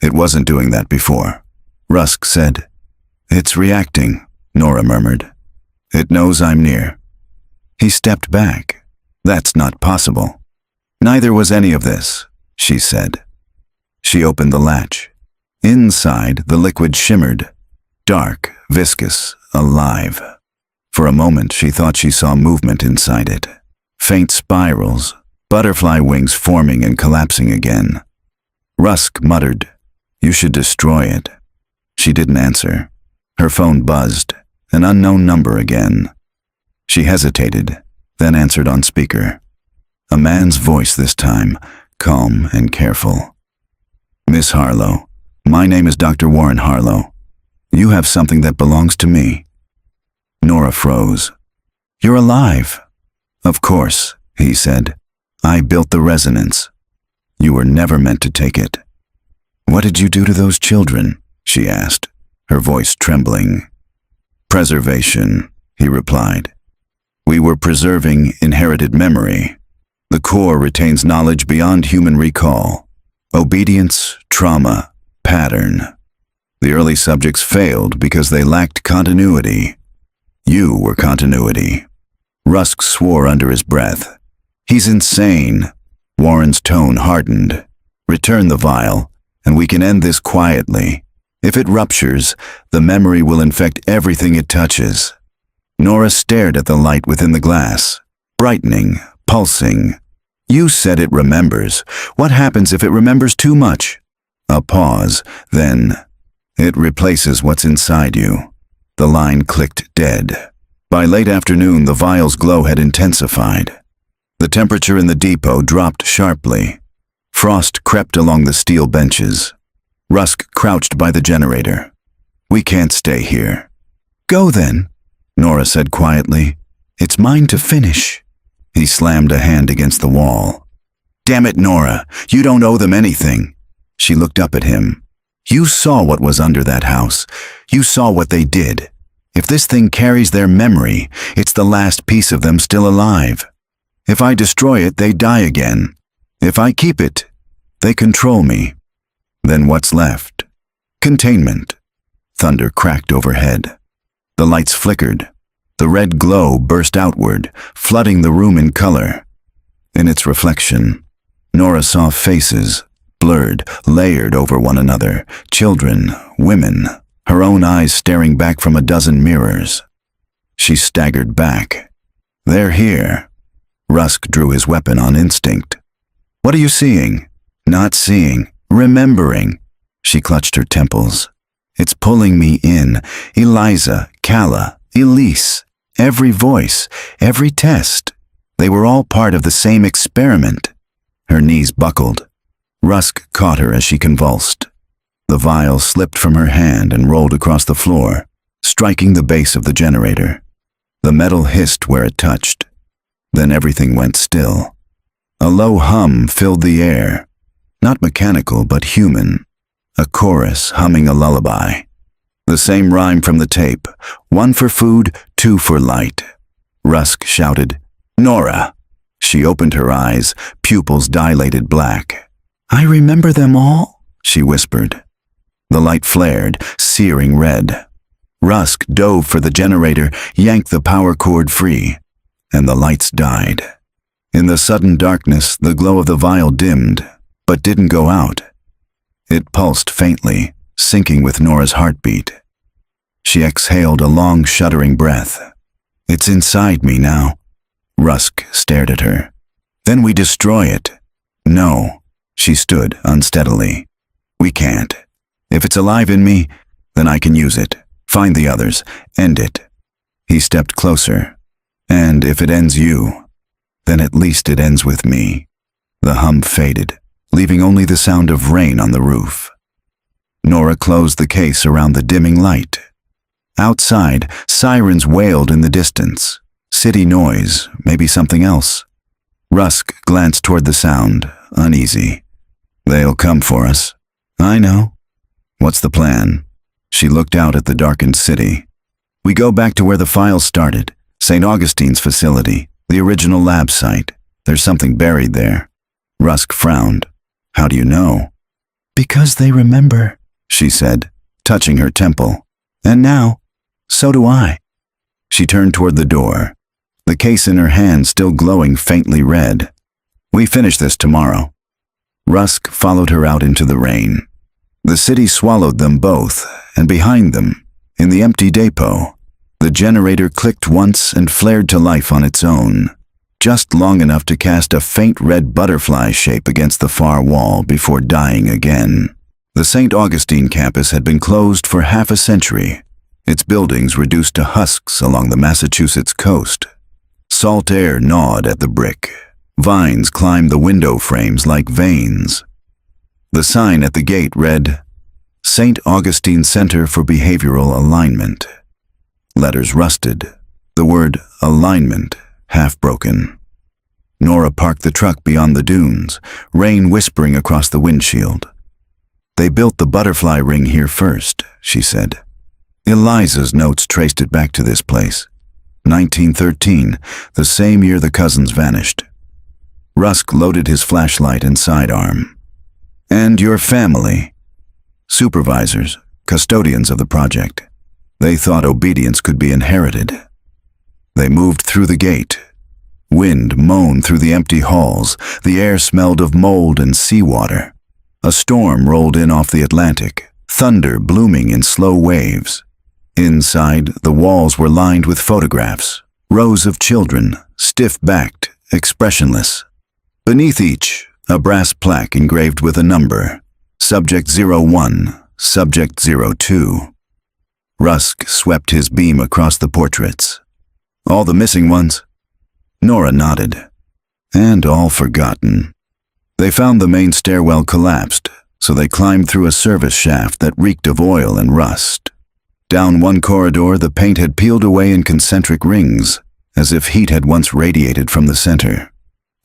It wasn't doing that before. Rusk said, "It's reacting," Nora murmured. "It knows I'm near." He stepped back. "That's not possible." "Neither was any of this," she said. She opened the latch. Inside, the liquid shimmered, dark, viscous, alive. For a moment, she thought she saw movement inside it. Faint spirals, butterfly wings forming and collapsing again. Rusk muttered, "You should destroy it." She didn't answer. Her phone buzzed, an unknown number again. She hesitated, then answered on speaker. A man's voice this time, calm and careful. "Miss Harlow, my name is Dr. Warren Harlow. You have something that belongs to me." Nora froze. "You're alive." "Of course," he said. "I built the resonance. You were never meant to take it." "What did you do to those children?" she asked, her voice trembling. "Preservation," he replied. "We were preserving inherited memory. The core retains knowledge beyond human recall. Obedience, trauma, pattern. The early subjects failed because they lacked continuity. You were continuity." Rusk swore under his breath. "He's insane." Warren's tone hardened. "Return the vial, and we can end this quietly. If it ruptures, the memory will infect everything it touches." Nora stared at the light within the glass, brightening, pulsing. "You said it remembers. What happens if it remembers too much?" A pause, then, "It replaces what's inside you." The line clicked dead. By late afternoon, the vial's glow had intensified. The temperature in the depot dropped sharply. Frost crept along the steel benches. Rusk crouched by the generator. "We can't stay here." "Go then," Nora said quietly. "It's mine to finish." He slammed a hand against the wall. "Damn it, Nora, you don't owe them anything." She looked up at him. "You saw what was under that house. You saw what they did. If this thing carries their memory, it's the last piece of them still alive. If I destroy it, they die again. If I keep it, they control me. Then what's left? Containment. Thunder cracked overhead. The lights flickered. The red glow burst outward, flooding the room in color. In its reflection, Nora saw faces, blurred, layered over one another, children, women, her own eyes staring back from a dozen mirrors. She staggered back. They're here. Rusk drew his weapon on instinct. What are you seeing? Not seeing. Remembering. She clutched her temples. It's pulling me in. Eliza, Calla, Elise. Every voice, every test. They were all part of the same experiment. Her knees buckled. Rusk caught her as she convulsed. The vial slipped from her hand and rolled across the floor, striking the base of the generator. The metal hissed where it touched. Then everything went still. A low hum filled the air. Not mechanical, but human. A chorus humming a lullaby. The same rhyme from the tape. 1 for food, 2 for light. Rusk shouted, "Nora!" She opened her eyes, pupils dilated black. "I remember them all," she whispered. The light flared, searing red. Rusk dove for the generator, yanked the power cord free, and the lights died. In the sudden darkness, the glow of the vial dimmed, but didn't go out. It pulsed faintly, syncing with Nora's heartbeat. She exhaled a long, shuddering breath. "It's inside me now." Rusk stared at her. "Then we destroy it." "No." She stood unsteadily. "We can't. If it's alive in me, then I can use it. Find the others. End it." He stepped closer. "And if it ends you, then at least it ends with me." The hum faded, leaving only the sound of rain on the roof. Nora closed the case around the dimming light. Outside, sirens wailed in the distance. City noise, maybe something else. Rusk glanced toward the sound, uneasy. "They'll come for us." "I know." "What's the plan?" She looked out at the darkened city. "We go back to where the files started, St. Augustine's facility, the original lab site. There's something buried there." Rusk frowned. "How do you know?" "Because they remember," she said, touching her temple. "And now, so do I." She turned toward the door, the case in her hand still glowing faintly red. "We finish this tomorrow." Rusk followed her out into the rain. The city swallowed them both, and behind them, in the empty depot, the generator clicked once and flared to life on its own, just long enough to cast a faint red butterfly shape against the far wall before dying again. The St. Augustine campus had been closed for half a century, its buildings reduced to husks along the Massachusetts coast. Salt air gnawed at the brick. Vines climbed the window frames like veins. The sign at the gate read, "St. Augustine Center for Behavioral Alignment." Letters rusted, the word alignment half broken. Nora parked the truck beyond the dunes, rain whispering across the windshield. "They built the butterfly ring here first," she said. Eliza's notes traced it back to this place. 1913, the same year the cousins vanished. Rusk loaded his flashlight and sidearm. "And your family?" "Supervisors, custodians of the project. They thought obedience could be inherited." They moved through the gate. Wind moaned through the empty halls. The air smelled of mold and seawater. A storm rolled in off the Atlantic, thunder blooming in slow waves. Inside, the walls were lined with photographs, rows of children, stiff-backed, expressionless. Beneath each, a brass plaque engraved with a number, Subject 01, Subject 02. Rusk swept his beam across the portraits. "All the missing ones?" Nora nodded. "And all forgotten." They found the main stairwell collapsed, so they climbed through a service shaft that reeked of oil and rust. Down one corridor, the paint had peeled away in concentric rings, as if heat had once radiated from the center.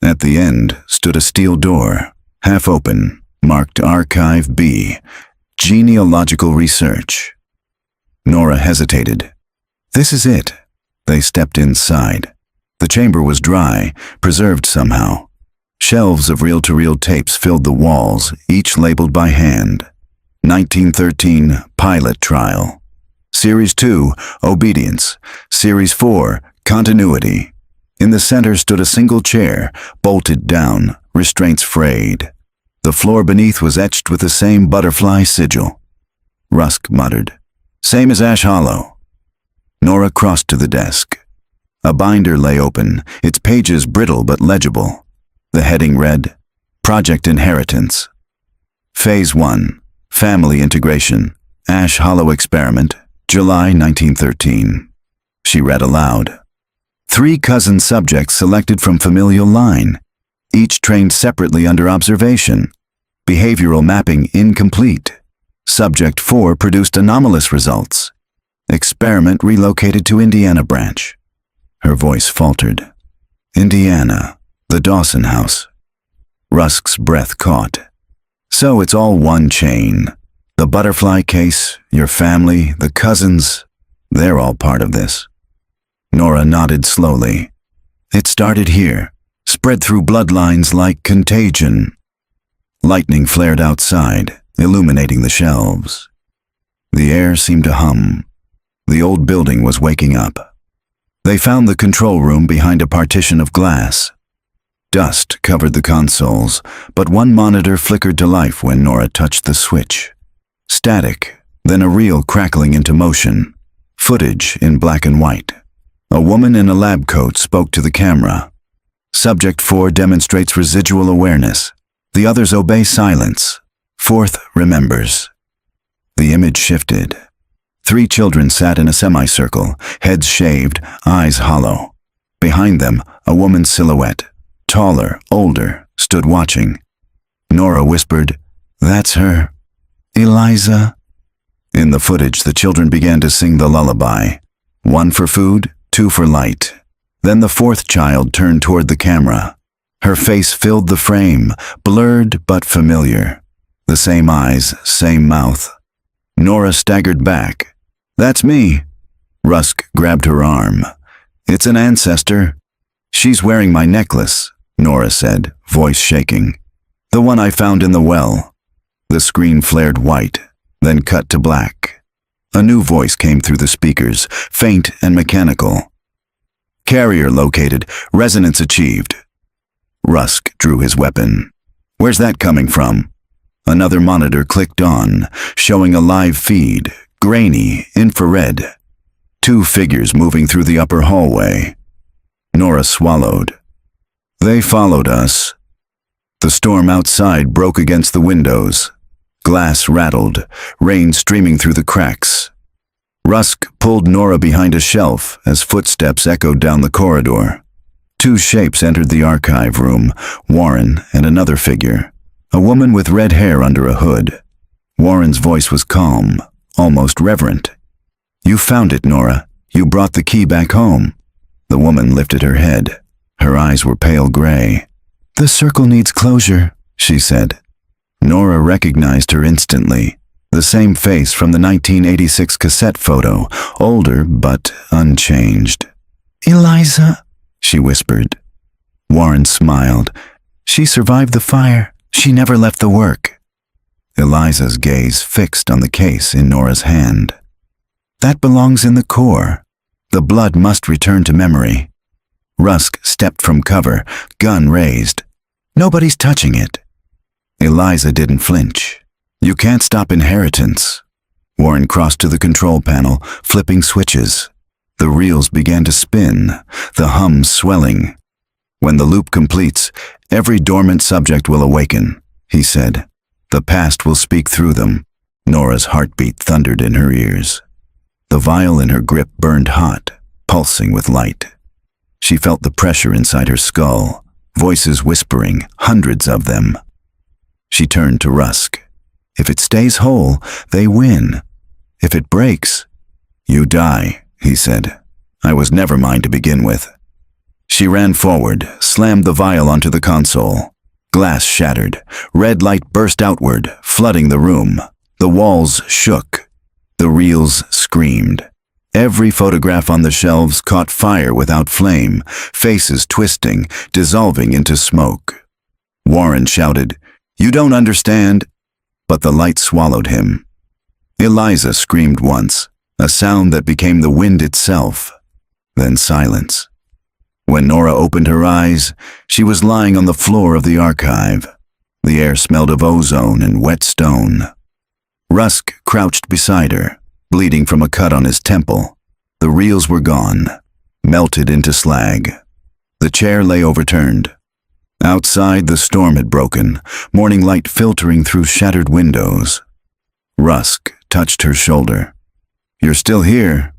At the end stood a steel door, half open, marked Archive B, Genealogical Research. Nora hesitated. "This is it." They stepped inside. The chamber was dry, preserved somehow. Shelves of reel-to-reel tapes filled the walls, each labeled by hand. 1913, Pilot Trial. Series 2, Obedience. Series 4, Continuity. In the center stood a single chair, bolted down, restraints frayed. The floor beneath was etched with the same butterfly sigil. Rusk muttered, "Same as Ash Hollow." Nora crossed to the desk. A binder lay open, its pages brittle but legible. The heading read, Project Inheritance. Phase 1, Family Integration, Ash Hollow Experiment, July 1913. She read aloud. 3 cousin subjects selected from familial line, each trained separately under observation. Behavioral mapping incomplete. Subject 4 produced anomalous results. Experiment relocated to Indiana branch. Her voice faltered. Indiana, the Dawson house. Rusk's breath caught. So it's all one chain. The butterfly case, your family, the cousins, they're all part of this. Nora nodded slowly. It started here, spread through bloodlines like contagion. Lightning flared outside, illuminating the shelves. The air seemed to hum. The old building was waking up. They found the control room behind a partition of glass. Dust covered the consoles, but one monitor flickered to life when Nora touched the switch. Static, then a reel crackling into motion. Footage in black and white. A woman in a lab coat spoke to the camera. Subject 4 demonstrates residual awareness. The others obey silence. 4th remembers. The image shifted. 3 children sat in a semicircle, heads shaved, eyes hollow. Behind them, a woman's silhouette, taller, older, stood watching. Nora whispered, "That's her. Eliza." In the footage, the children began to sing the lullaby. 1 for food, 2 for light. Then the 4th child turned toward the camera. Her face filled the frame, blurred but familiar. The same eyes, same mouth. Nora staggered back. "That's me." Rusk grabbed her arm. "It's an ancestor." "She's wearing my necklace," Nora said, voice shaking. "The one I found in the well." The screen flared white, then cut to black. A new voice came through the speakers, faint and mechanical. "Carrier located. Resonance achieved." Rusk drew his weapon. "Where's that coming from?" Another monitor clicked on, showing a live feed, grainy, infrared. 2 figures moving through the upper hallway. Nora swallowed. "They followed us." The storm outside broke against the windows. Glass rattled, rain streaming through the cracks. Rusk pulled Nora behind a shelf as footsteps echoed down the corridor. 2 shapes entered the archive room, Warren and another figure, a woman with red hair under a hood. Warren's voice was calm, almost reverent. "You found it, Nora. You brought the key back home." The woman lifted her head. Her eyes were pale gray. "The circle needs closure," she said. Nora recognized her instantly. The same face from the 1986 cassette photo, older but unchanged. "Eliza," she whispered. Warren smiled. "She survived the fire. She never left the work." Eliza's gaze fixed on the case in Nora's hand. "That belongs in the core. The blood must return to memory." Rusk stepped from cover, gun raised. "Nobody's touching it." Eliza didn't flinch. "You can't stop inheritance." Warren crossed to the control panel, flipping switches. The reels began to spin, the hum swelling. "When the loop completes, every dormant subject will awaken," he said. "The past will speak through them." Nora's heartbeat thundered in her ears. The vial in her grip burned hot, pulsing with light. She felt the pressure inside her skull, voices whispering, hundreds of them. She turned to Rusk. "If it stays whole, they win. If it breaks, you die," he said. "I was never mine to begin with." She ran forward, slammed the vial onto the console. Glass shattered. Red light burst outward, flooding the room. The walls shook. The reels screamed. Every photograph on the shelves caught fire without flame, faces twisting, dissolving into smoke. Warren shouted, "You don't understand!" But the light swallowed him. Eliza screamed once, a sound that became the wind itself. Then silence. When Nora opened her eyes, she was lying on the floor of the archive. The air smelled of ozone and wet stone. Rusk crouched beside her, bleeding from a cut on his temple. The reels were gone, melted into slag. The chair lay overturned. Outside, the storm had broken, morning light filtering through shattered windows. Rusk touched her shoulder. "You're still here?"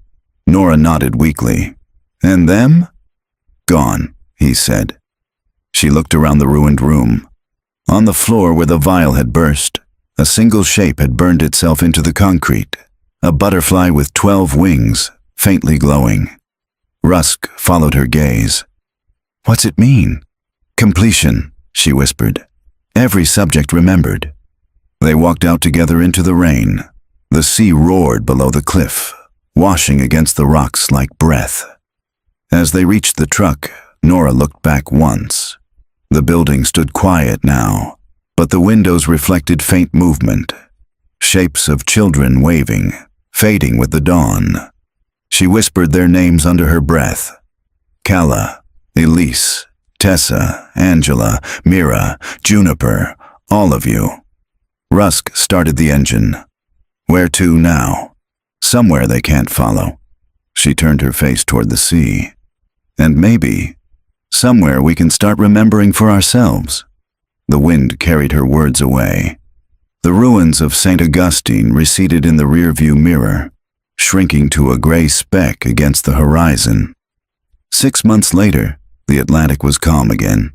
Nora nodded weakly. "And them?" "Gone," he said. She looked around the ruined room. On the floor where the vial had burst, a single shape had burned itself into the concrete, a butterfly with 12 wings, faintly glowing. Rusk followed her gaze. "What's it mean?" "Completion," she whispered. Every subject remembered. They walked out together into the rain. The sea roared below the cliff, washing against the rocks like breath. As they reached the truck, Nora looked back once. The building stood quiet now, but the windows reflected faint movement, shapes of children waving, fading with the dawn. She whispered their names under her breath. Calla, Elise, Tessa, Angela, Mira, Juniper, all of you. Rusk started the engine. Where to now? Somewhere they can't follow. She turned her face toward the sea. And maybe, somewhere we can start remembering for ourselves. The wind carried her words away. The ruins of St. Augustine receded in the rearview mirror, shrinking to a gray speck against the horizon. 6 months later, the Atlantic was calm again.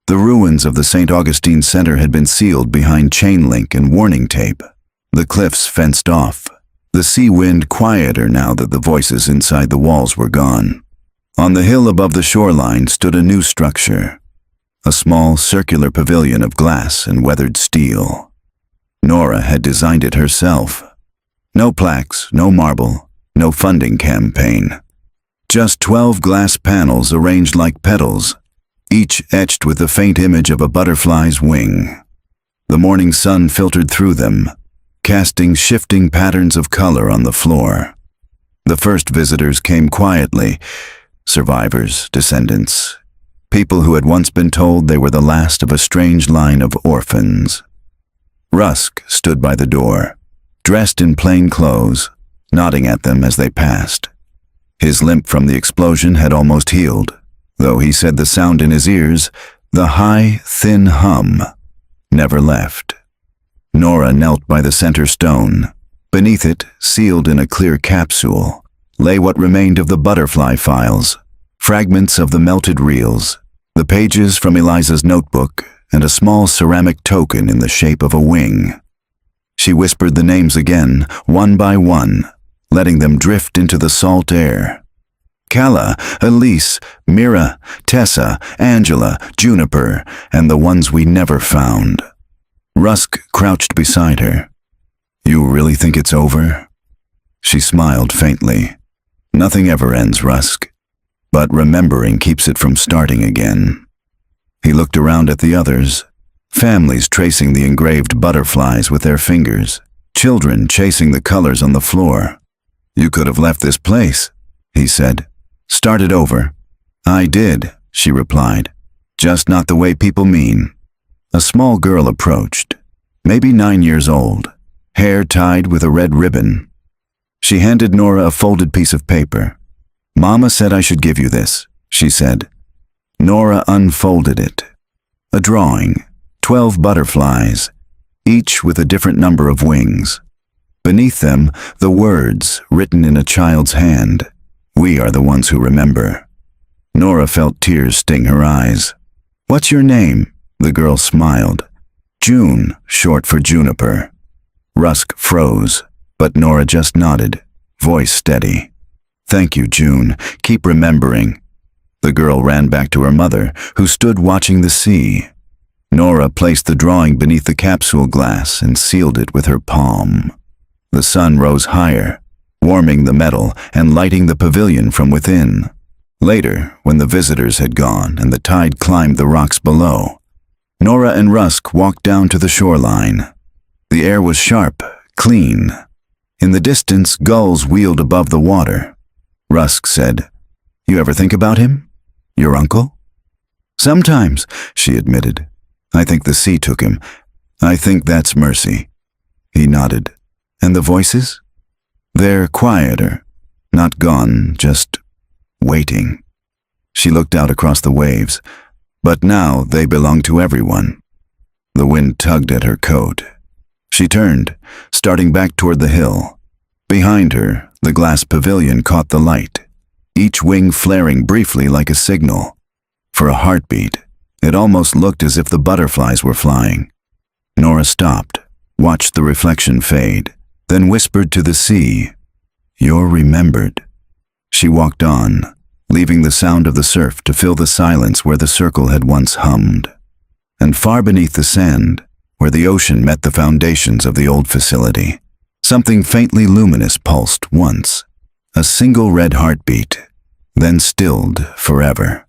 The ruins of the St. Augustine Center had been sealed behind chain link and warning tape. The cliffs fenced off. The sea wind quieter now that the voices inside the walls were gone. On the hill above the shoreline stood a new structure, a small circular pavilion of glass and weathered steel. Nora had designed it herself. No plaques, no marble, no funding campaign. Just 12 glass panels arranged like petals, each etched with the faint image of a butterfly's wing. The morning sun filtered through them, casting shifting patterns of color on the floor. The first visitors came quietly, survivors, descendants, people who had once been told they were the last of a strange line of orphans. Rusk stood by the door, dressed in plain clothes, nodding at them as they passed. His limp from the explosion had almost healed, though he said the sound in his ears, the high, thin hum, never left. Nora knelt by the center stone. Beneath it, sealed in a clear capsule, lay what remained of the butterfly files, fragments of the melted reels, the pages from Eliza's notebook, and a small ceramic token in the shape of a wing. She whispered the names again, one by one, letting them drift into the salt air. Calla, Elise, Mira, Tessa, Angela, Juniper, and the ones we never found. Rusk crouched beside her. "You really think it's over?" She smiled faintly. "Nothing ever ends, Rusk. But remembering keeps it from starting again." He looked around at the others. Families tracing the engraved butterflies with their fingers. Children chasing the colors on the floor. "You could have left this place," he said. "Started over." "I did," she replied. "Just not the way people mean." A small girl approached, maybe 9 years old, hair tied with a red ribbon. She handed Nora a folded piece of paper. "Mama said I should give you this," she said. Nora unfolded it. A drawing, 12 butterflies, each with a different number of wings. Beneath them, the words written in a child's hand. "We are the ones who remember." Nora felt tears sting her eyes. "What's your name?" The girl smiled. "June, short for Juniper." Rusk froze, but Nora just nodded, voice steady. "Thank you, June. Keep remembering." The girl ran back to her mother, who stood watching the sea. Nora placed the drawing beneath the capsule glass and sealed it with her palm. The sun rose higher, warming the metal and lighting the pavilion from within. Later, when the visitors had gone and the tide climbed the rocks below, Nora and Rusk walked down to the shoreline. The air was sharp, clean. In the distance, gulls wheeled above the water. Rusk said, "You ever think about him? Your uncle?" "Sometimes," she admitted. "I think the sea took him. I think that's mercy." He nodded. "And the voices?" "They're quieter. Not gone, just waiting." She looked out across the waves, but now they belonged to everyone. The wind tugged at her coat. She turned, starting back toward the hill. Behind her, the glass pavilion caught the light, each wing flaring briefly like a signal. For a heartbeat, it almost looked as if the butterflies were flying. Nora stopped, watched the reflection fade, then whispered to the sea, "You're remembered." She walked on, leaving the sound of the surf to fill the silence where the circle had once hummed. And far beneath the sand, where the ocean met the foundations of the old facility, something faintly luminous pulsed once, a single red heartbeat, then stilled forever.